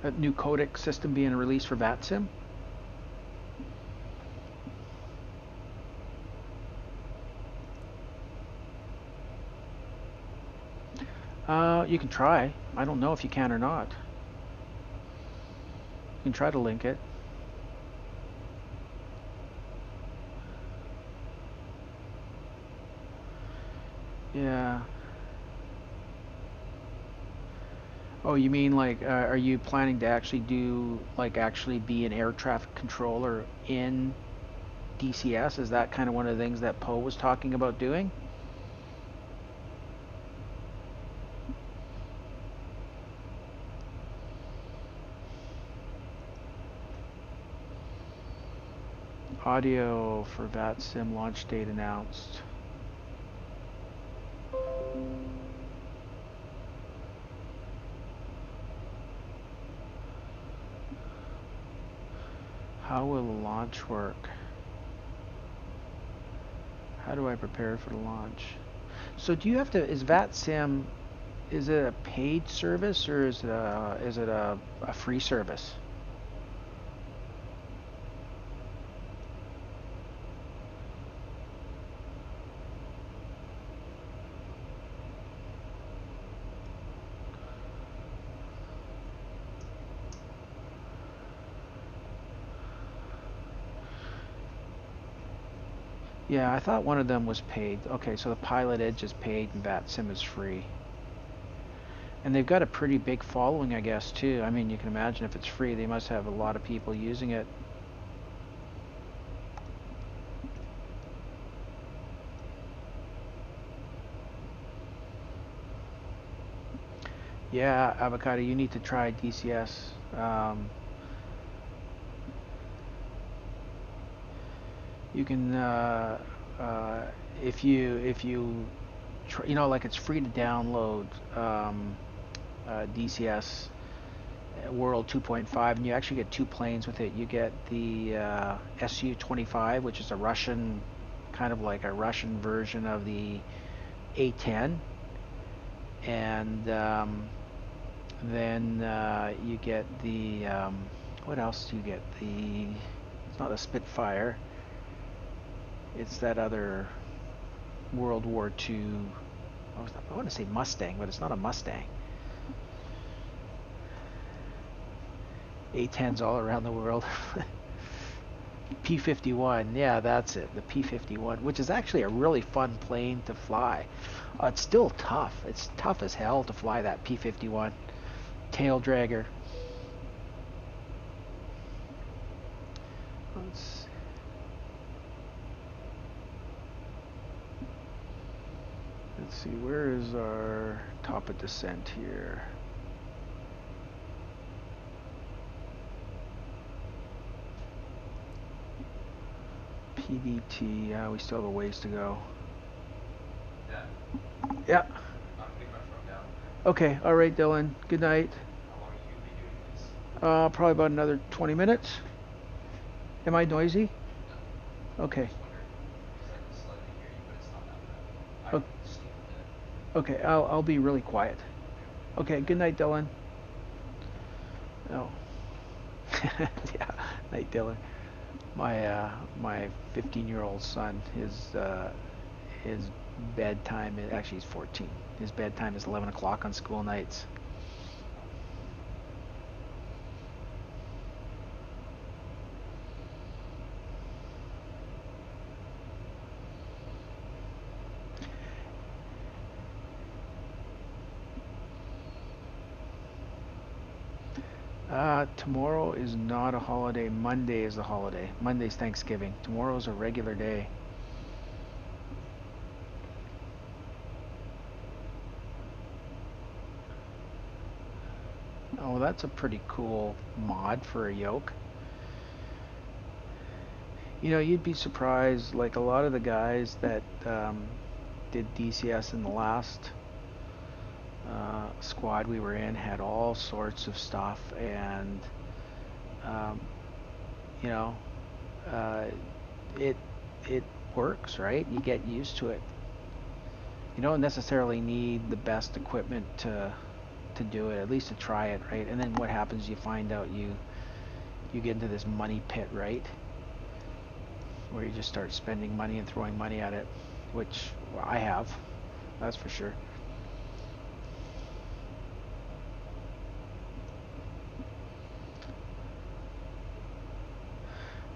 A new codec system being released for VATSIM? You can try. I don't know if you can or not. You can try to link it. Yeah. Oh, you mean like, are you planning to actually actually be an air traffic controller in DCS? Is that kind of one of the things that Poe was talking about doing? Audio for VATSIM launch date announced. How will the launch work? How do I prepare for the launch? So do you have to, is VATSIM, is it a paid service or is it a free service? Yeah, I thought one of them was paid. Okay, so the Pilot Edge is paid and VATSIM is free. And they've got a pretty big following, I guess, too. I mean, you can imagine if it's free, they must have a lot of people using it. Yeah, Avocado, you need to try DCS. You can, if you you know, like it's free to download DCS World 2.5, and you actually get two planes with it. You get the Su-25, which is a Russian, kind of like a Russian version of the A-10, and then you get the what else do you get? It's not a Spitfire. It's that other World War II. I want to say Mustang, but it's not a Mustang. A-10s all around the world. P-51, yeah, that's it. The P-51, which is actually a really fun plane to fly. It's still tough. It's tough as hell to fly that P-51 tail dragger. Let's see, where is our top of descent here? PDT, yeah, we still have a ways to go. Yeah. Okay, all right, Dylan. Good night. Probably about another 20 minutes. Am I noisy? Okay. Okay, I'll be really quiet. Okay, good night, Dylan. Oh. Yeah, night, Dylan. My 15-year-old son, his bedtime, actually he's 14. His bedtime is 11 o'clock on school nights. Tomorrow is not a holiday. Monday is a holiday. Monday's Thanksgiving. Tomorrow's a regular day. Oh, that's a pretty cool mod for a yoke. You know, you'd be surprised, like a lot of the guys that did DCS in the last squad we were in had all sorts of stuff, and you know, it works, right? You get used to it. You don't necessarily need the best equipment to do it, at least to try it, right? And then what happens? You find out you get into this money pit, right? Where you just start spending money and throwing money at it, which I have, that's for sure.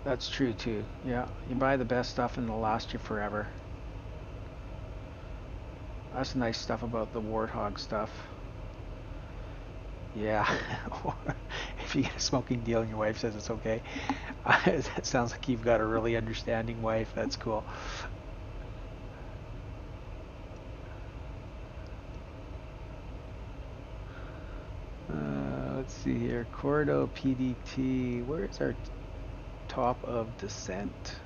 That's true too. Yeah, you buy the best stuff and it'll last you forever. That's the nice stuff about the Warthog stuff. Yeah. If you get a smoking deal and your wife says it's okay. That sounds like you've got a really understanding wife. That's cool. Let's see here. Cordo PDT. Where is our top of descent.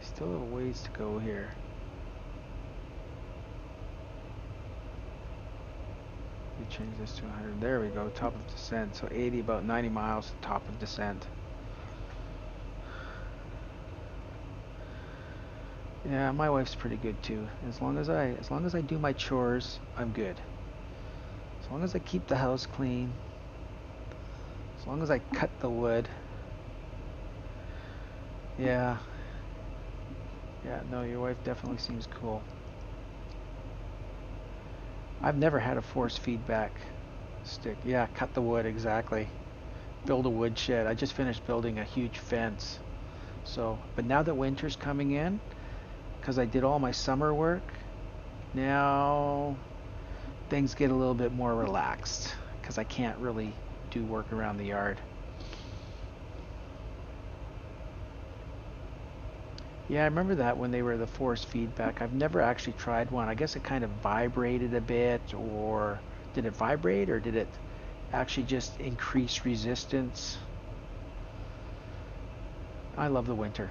Still have a ways to go here. We change this to 100. There we go, top of descent. So 80, about 90 miles to top of descent. Yeah, my wife's pretty good too. As long as I do my chores, I'm good. As long as I keep the house clean. As long as I cut the wood. Yeah. Yeah, no, your wife definitely seems cool. I've never had a force feedback stick. Yeah, cut the wood, exactly. Build a woodshed. I just finished building a huge fence. So, but now that winter's coming in, because I did all my summer work, now things get a little bit more relaxed because I can't really do work around the yard. Yeah, I remember that when they were the force feedback. I've never actually tried one. I guess it kind of vibrated a bit, or did it vibrate, or did it actually just increase resistance? I love the winter.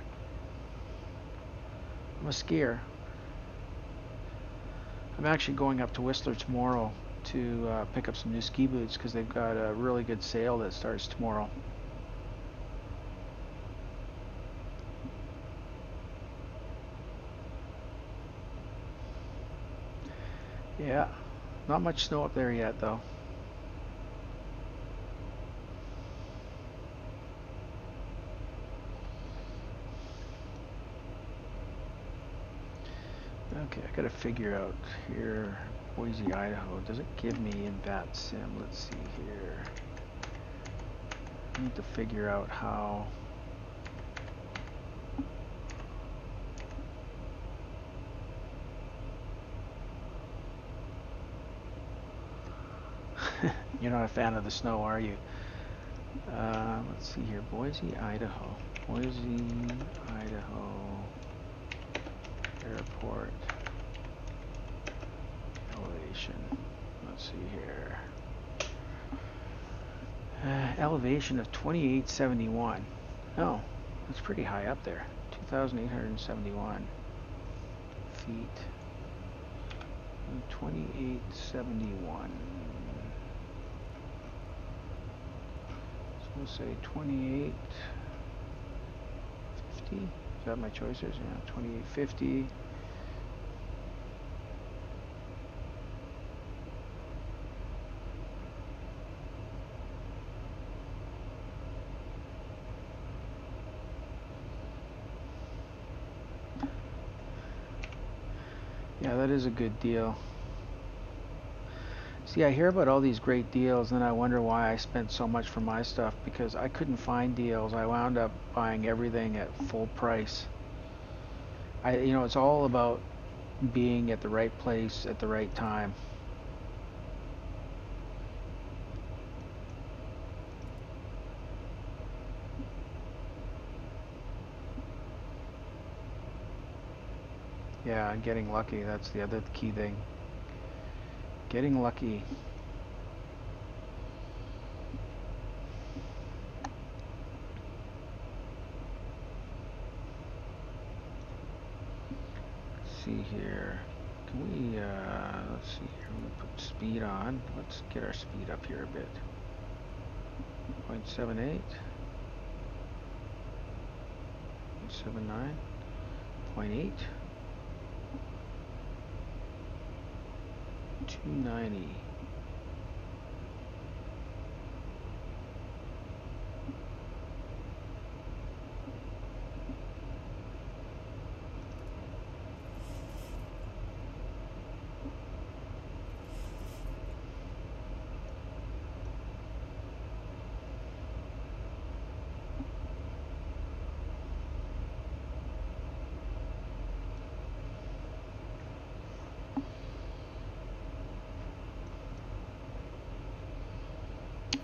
I'm a skier. I'm actually going up to Whistler tomorrow to pick up some new ski boots because they've got a really good sale that starts tomorrow. Yeah, not much snow up there yet though. Okay, I gotta figure out here, Boise, Idaho. Does it give me in that sim? Let's see here. I need to figure out how. You're not a fan of the snow, are you? Let's see here, Boise, Idaho. Boise, Idaho. Airport. Elevation. Let's see here. Elevation of 2871. Oh, that's pretty high up there. 2,871 feet. 2871. So we'll say 2850. Is that my choices? Yeah, 2850. Yeah, that is a good deal. See, I hear about all these great deals, and I wonder why I spent so much for my stuff, because I couldn't find deals. I wound up buying everything at full price. It's all about being at the right place at the right time. Yeah, getting lucky, that's the other key thing. Getting lucky. Let's see here. Can we, let's see here, we put speed on. Let's get our speed up here a bit. 0.78. 0.79. 0.8. 290.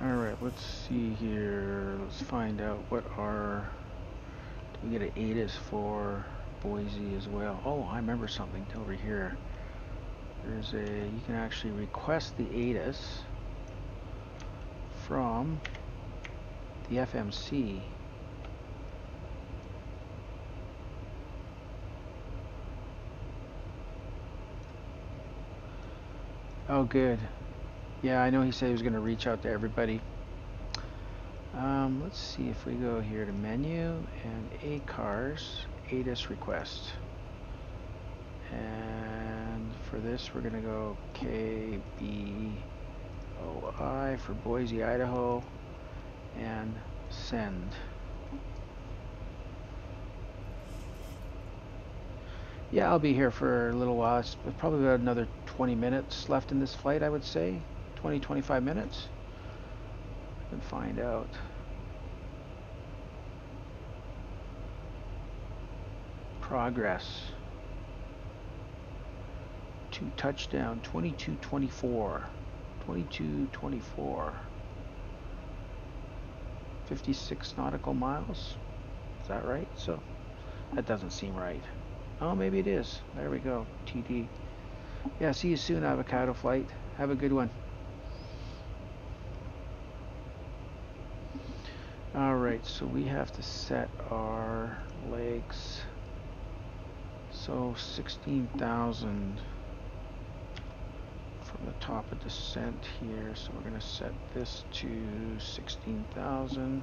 Alright, let's see here. Let's find out what our... Do we get an ATIS for Boise as well? Oh, I remember something over here. There's a... You can actually request the ATIS from the FMC. Oh, good. Yeah, I know he said he was going to reach out to everybody. Let's see if we go here to menu and ACARS, ATIS request. And for this, we're going to go KBOI for Boise, Idaho, and send. Yeah, I'll be here for a little while. It's probably about another 20 minutes left in this flight, I would say. 20-25 minutes. And find out. Progress. 2 touchdown, 22-24. 22-24. 56 nautical miles. Is that right? So, that doesn't seem right. Oh, maybe it is. There we go. TD. Yeah, see you soon, Avocado Flight. Have a good one. Alright, so we have to set our legs. So 16,000 from the top of descent here. So we're going to set this to 16,000.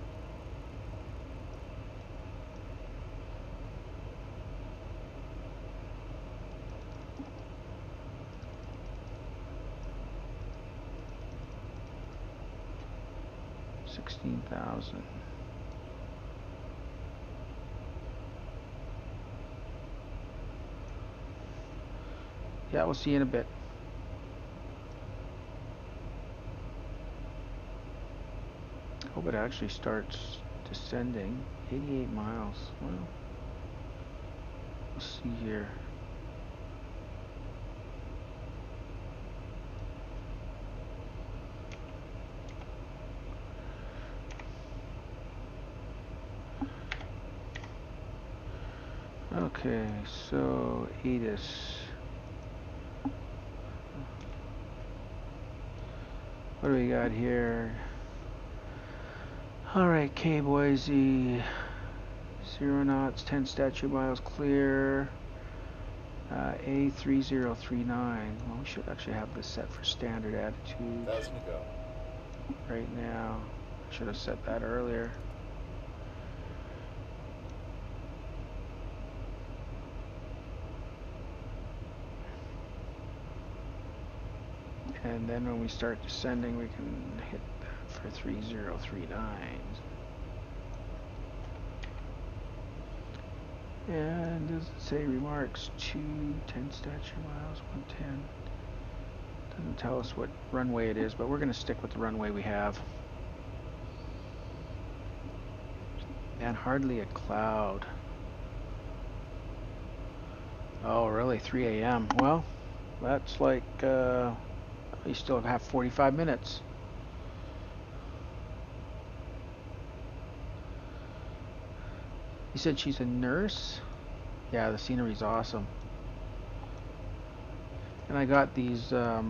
Yeah, we'll see you in a bit. Hope it actually starts descending. 88 miles. Well, we'll see here. Okay, so ATIS. What do we got here? Alright, KBOI, 0 knots, 10 statute miles clear. A3039. Well, we should actually have this set for standard attitude. 1,000 to go. Right now. I should have set that earlier. And then when we start descending, we can hit that for 3039. And does it say remarks 210 statute miles, 110? Doesn't tell us what runway it is, but we're going to stick with the runway we have. And hardly a cloud. Oh, really? 3 a.m. Well, that's like, you still have 45 minutes. You said she's a nurse? Yeah, the scenery's awesome. And I got these, I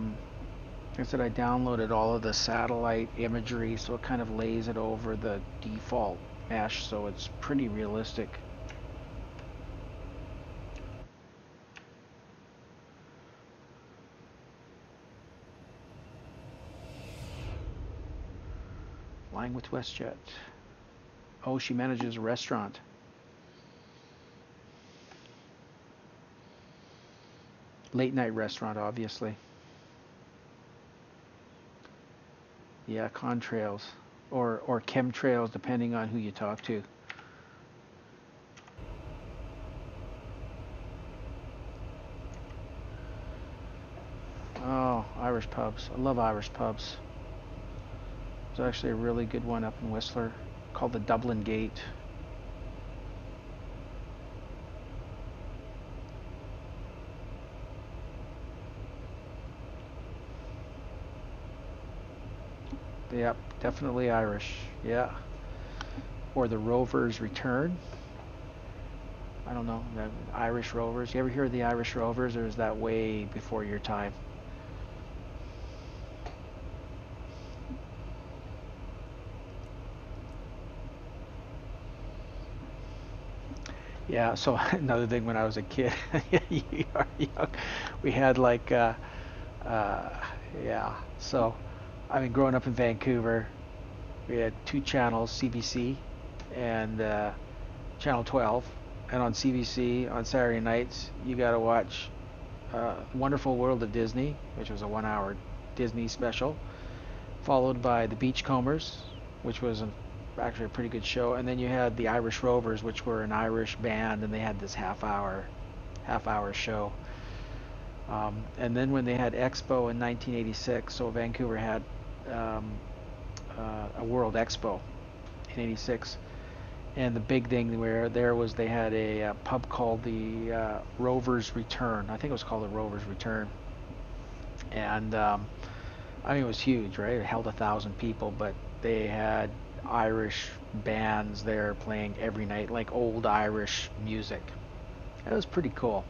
said I downloaded all of the satellite imagery, so it kind of lays it over the default mesh, so it's pretty realistic. Flying with WestJet. Oh, she manages a restaurant. Late night restaurant, obviously. Yeah, contrails. Or chemtrails, depending on who you talk to. Oh, Irish pubs. I love Irish pubs. There's actually a really good one up in Whistler called the Dublin Gate. Yep, definitely Irish. Yeah. Or the Rovers Return. I don't know, the Irish Rovers. You ever hear of the Irish Rovers, or is that way before your time? Yeah, so another thing when I was a kid, you are young, we had like, uh, yeah, so, I mean, growing up in Vancouver, we had two channels, CBC and Channel 12, and on CBC on Saturday nights, you got to watch Wonderful World of Disney, which was a 1 hour Disney special, followed by The Beachcombers, which was actually a pretty good show, and then you had the Irish Rovers, which were an Irish band, and they had this half hour show. And then when they had Expo in 1986, so Vancouver had um, a World Expo in '86, and the big thing where there was they had a pub called the Rovers Return. I think it was called the Rovers Return, and I mean, it was huge, right? It held 1,000 people, but they had Irish bands there playing every night, like old Irish music. That was pretty cool.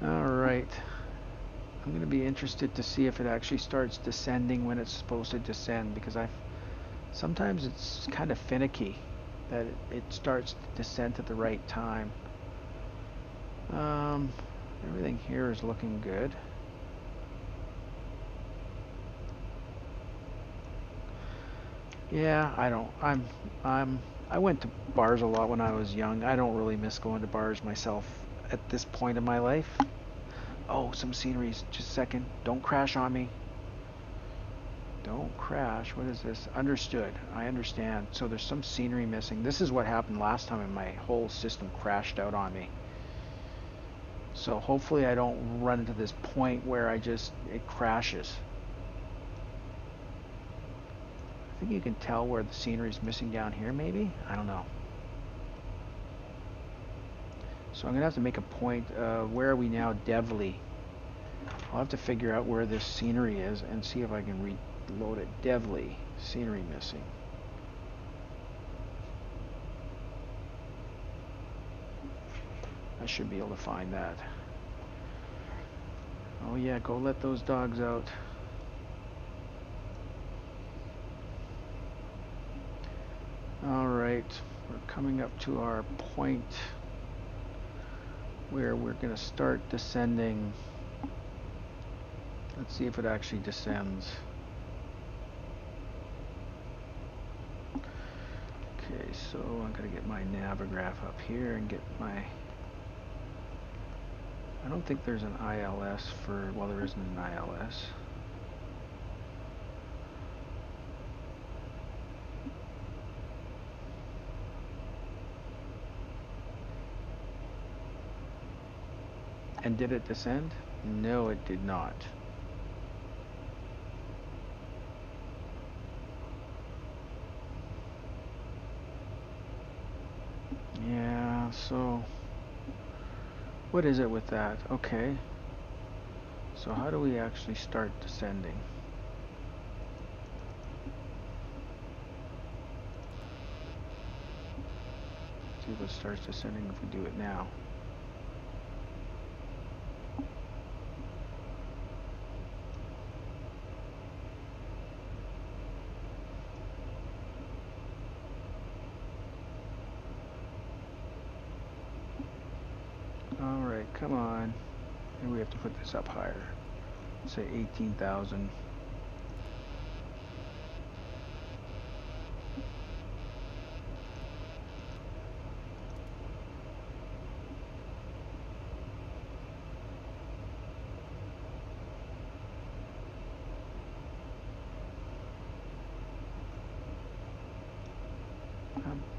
All right. I'm going to be interested to see if it actually starts descending when it's supposed to descend, because sometimes it's kind of finicky that it starts to descend at the right time. Everything here is looking good. Yeah, I went to bars a lot when I was young. I don't really miss going to bars myself at this point in my life. Oh, some sceneries. Just a second. Don't crash on me. Don't crash. What is this? Understood. I understand. So there's some scenery missing. This is what happened last time and my whole system crashed out on me. So hopefully I don't run into this point where it crashes. I think you can tell where the scenery is missing down here, maybe? I don't know. So I'm going to have to make a point. Where are we now? Devley. I'll have to figure out where this scenery is and see if I can reload it. Devley. Scenery missing. I should be able to find that. Oh yeah, go let those dogs out. Alright, we're coming up to our point where we're going to start descending. Let's see if it actually descends. Okay, so I'm going to get my navigaph up here and get my... I don't think there's an ILS for... Well, there isn't an ILS. And did it descend? No, it did not. Yeah, so what is it with that? Okay. So how do we actually start descending? See if it starts descending if we do it now. Alright, come on. Maybe we have to put this up higher. Say 18,000.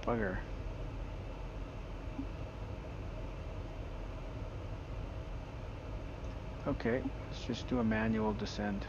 Bugger. Okay, let's just do a manual descent.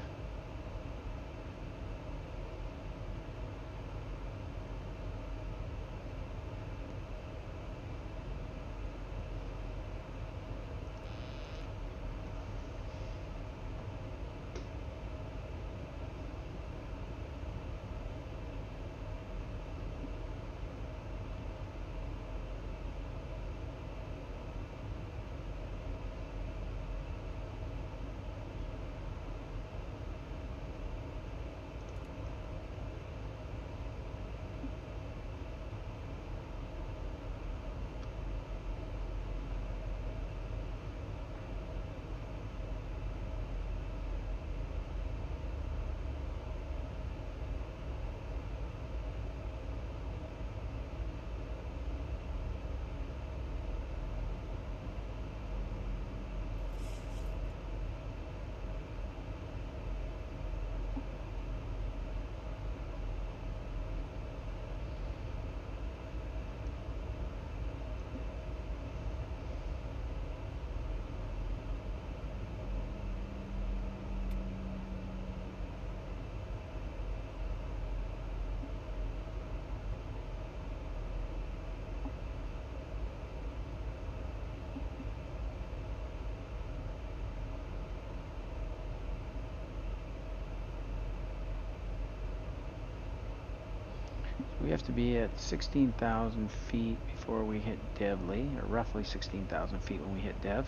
we have to be at 16,000 feet before we hit Devley, or roughly 16,000 feet when we hit Dev.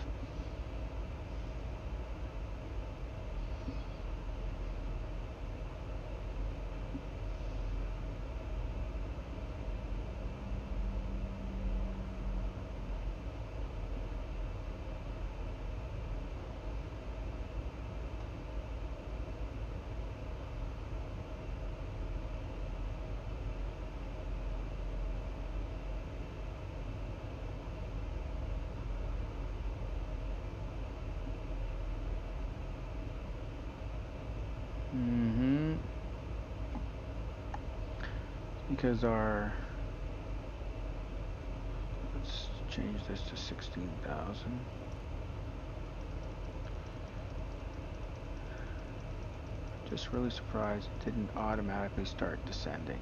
Because let's change this to 16,000. Just really surprised it didn't automatically start descending.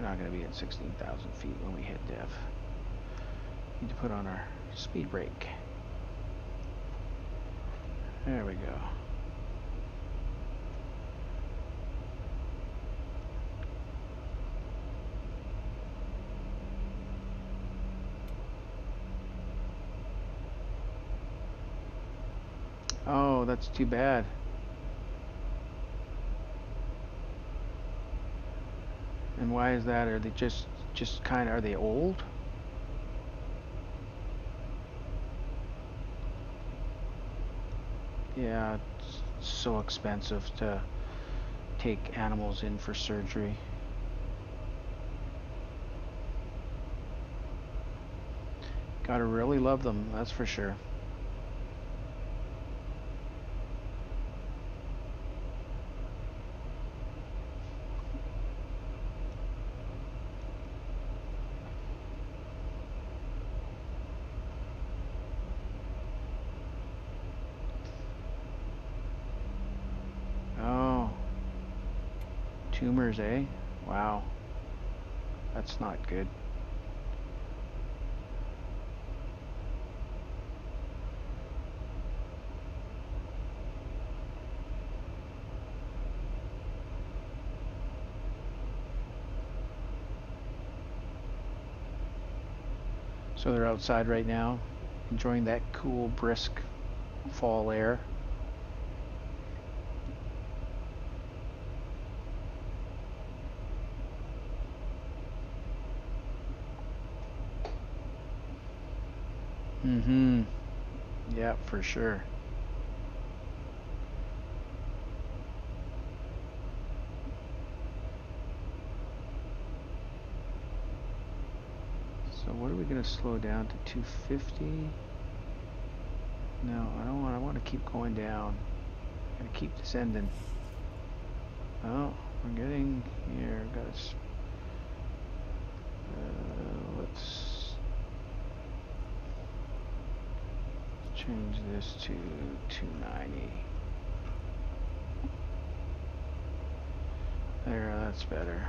Not going to be at 16,000 feet when we hit Dev. Need to put on our speed brake. There we go. Oh, that's too bad. And why is that? Are they just kind of, are they old? Yeah, it's so expensive to take animals in for surgery. Gotta really love them, that's for sure. Tumors, eh? Wow. That's not good. So they're outside right now, enjoying that cool, brisk fall air. Yeah, for sure. So what are we going to slow down to 250? No, I don't want. I want to keep going down. I'm going to keep descending. Oh, we're getting here. Got us. Let's change this to 290. There, that's better.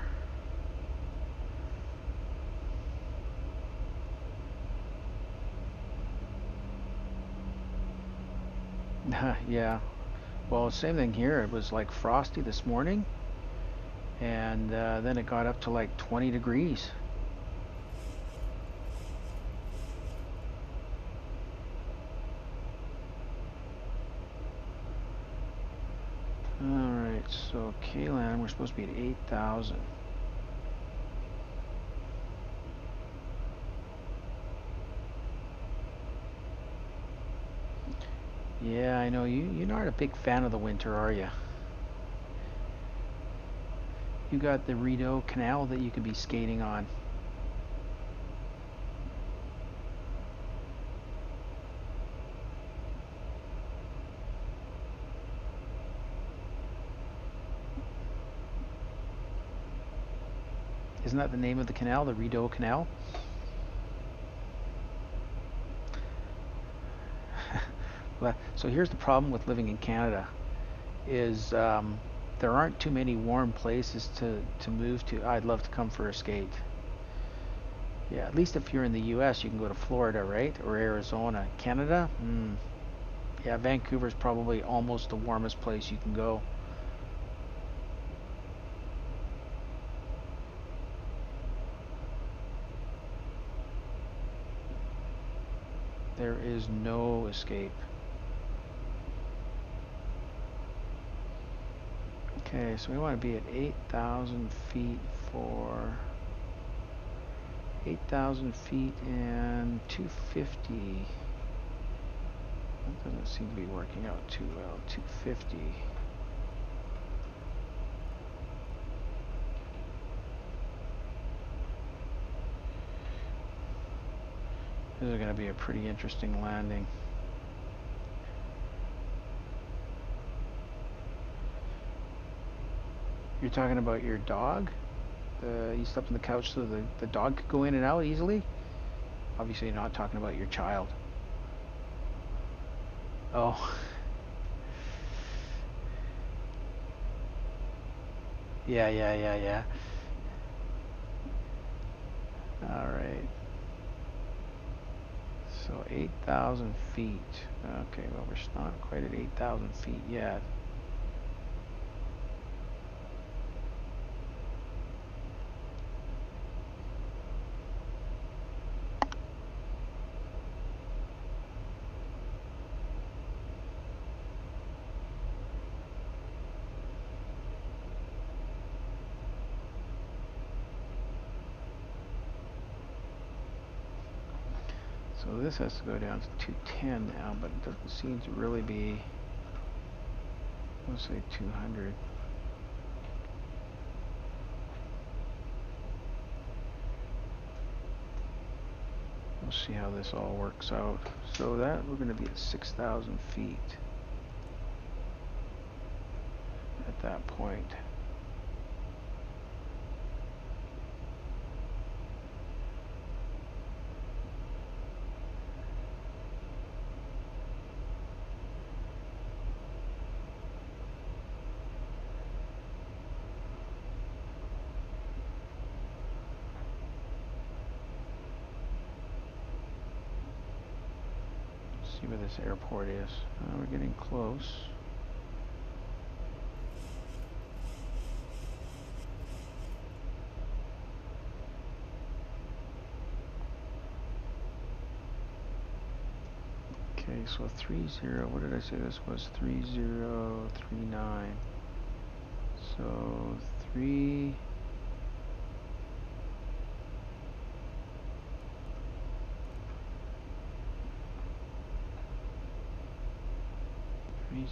Yeah. Well, same thing here. It was like frosty this morning, and then it got up to like 20 degrees. Alright, so KLAN, we're supposed to be at 8,000. Yeah, I know. You're not a big fan of the winter, are you? You got the Rideau Canal that you could be skating on. Isn't that the name of the canal, the Rideau Canal? So here's the problem with living in Canada. is there aren't too many warm places to move to. I'd love to come for a skate. Yeah, at least if you're in the US, you can go to Florida, right? Or Arizona. Canada? Yeah, Vancouver's probably almost the warmest place you can go. There is no escape. Okay, so we want to be at 8,000 feet for 8,000 feet and 250. That doesn't seem to be working out too well. 250. This is going to be a pretty interesting landing. You're talking about your dog? You slept on the couch so the dog could go in and out easily? Obviously you're not talking about your child. Oh. Yeah. Alright. So 8,000 feet. Okay, well we're not quite at 8,000 feet yet. So this has to go down to 210 now, but it doesn't seem to really be, let's say 200. We'll see how this all works out. So that we're going to be at 6,000 feet at that point. See where this airport is. We're getting close. Okay, so 30, what did I say this was? 3039. So 3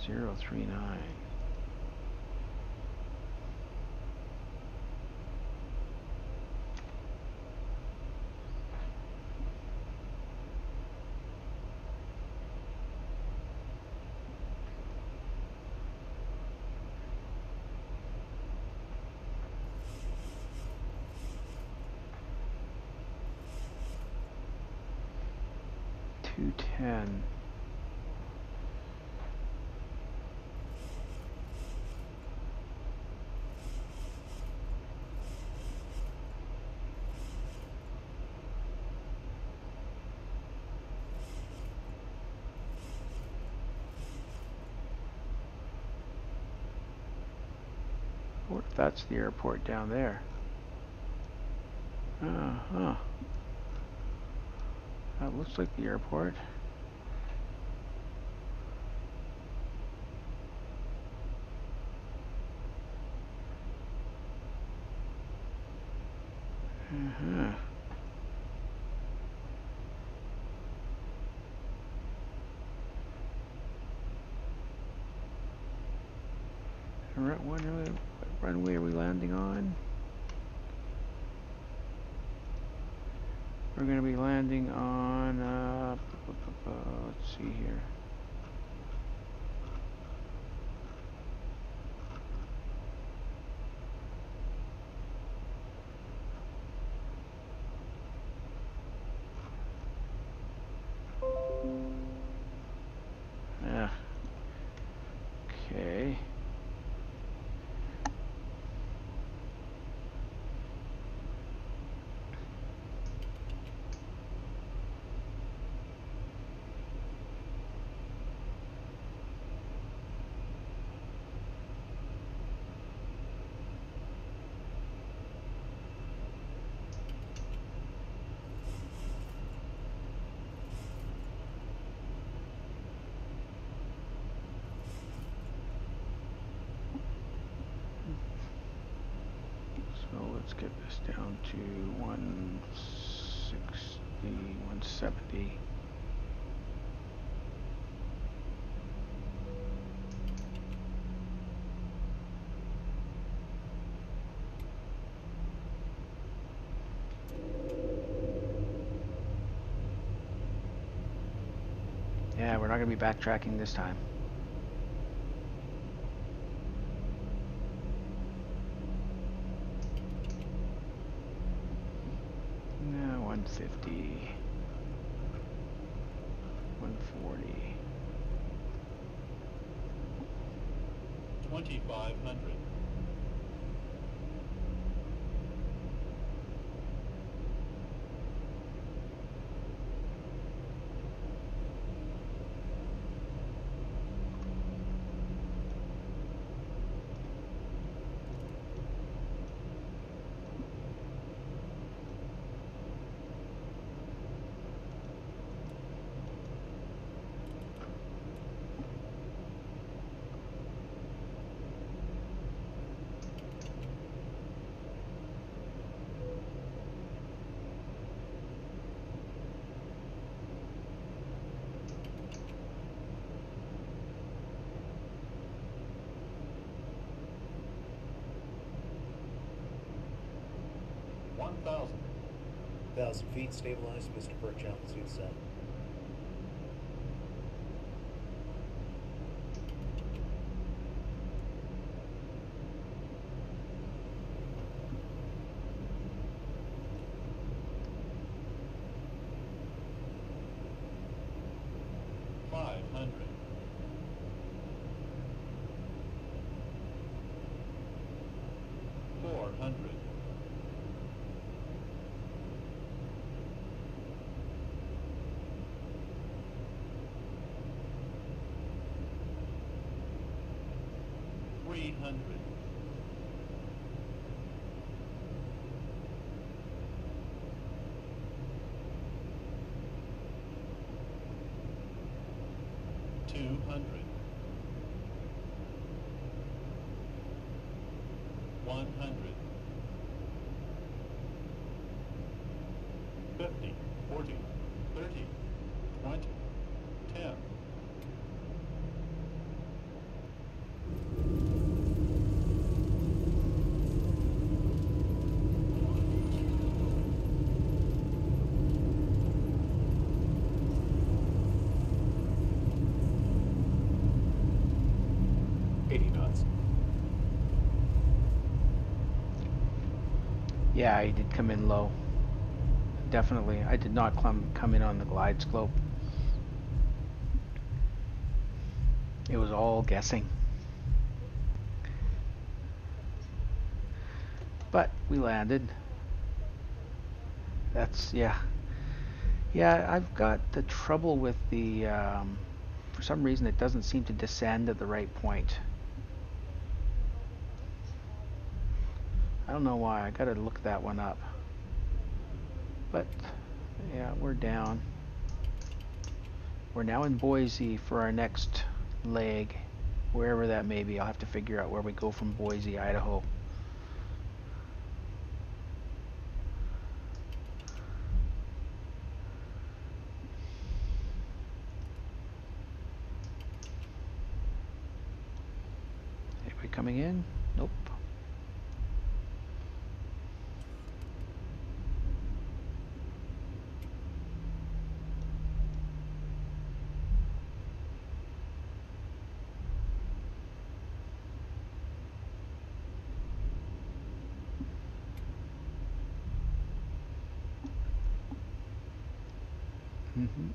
3039. $210. What if that's the airport down there? That looks like the airport. What runway are we landing on? We're going to be landing on, let's see here. Yeah. Okay. to 160, 170. Yeah, we're not going to be backtracking this time. No, 150. 140. 2,500. $1,000. 1,000 feet, stabilized, Mr. Perch, altitude set. $400. $300. $200. $100. 50, 40, 30, 20, 10. Yeah, I did come in low. Definitely. I did not come in on the glide slope. It was all guessing. But we landed. That's, yeah. Yeah, I've got the trouble with the, for some reason it doesn't seem to descend at the right point. I don't know why. I gotta look that one up. But yeah, we're down. We're now in Boise for our next leg, wherever that may be. I'll have to figure out where we go from Boise, Idaho. Anybody coming in? Nope. Mm-hmm.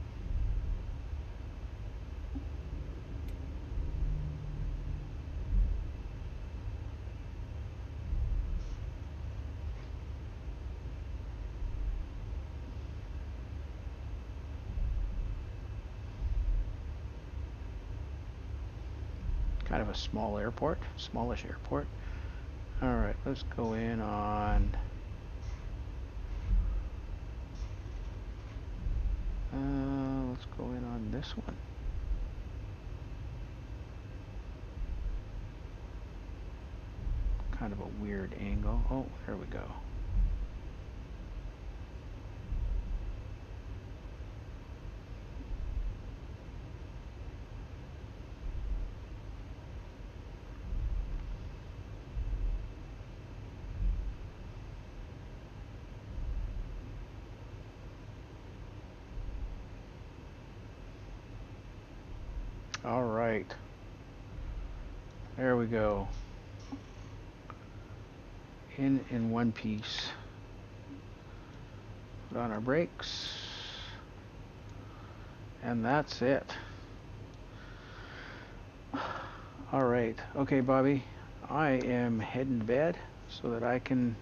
Kind of a small airport, smallish airport. All right, let's go in on. Let's go in on this one. Kind of a weird angle. Oh, there we go. All right. There we go. In one piece. Put on our brakes. And that's it. All right. Okay, Bobby. I am heading to bed so that I can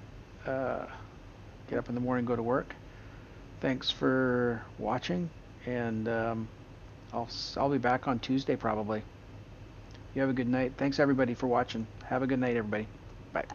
get up in the morning and go to work. Thanks for watching, and I'll be back on Tuesday probably. You have a good night. Thanks everybody for watching. Have a good night, everybody. Bye.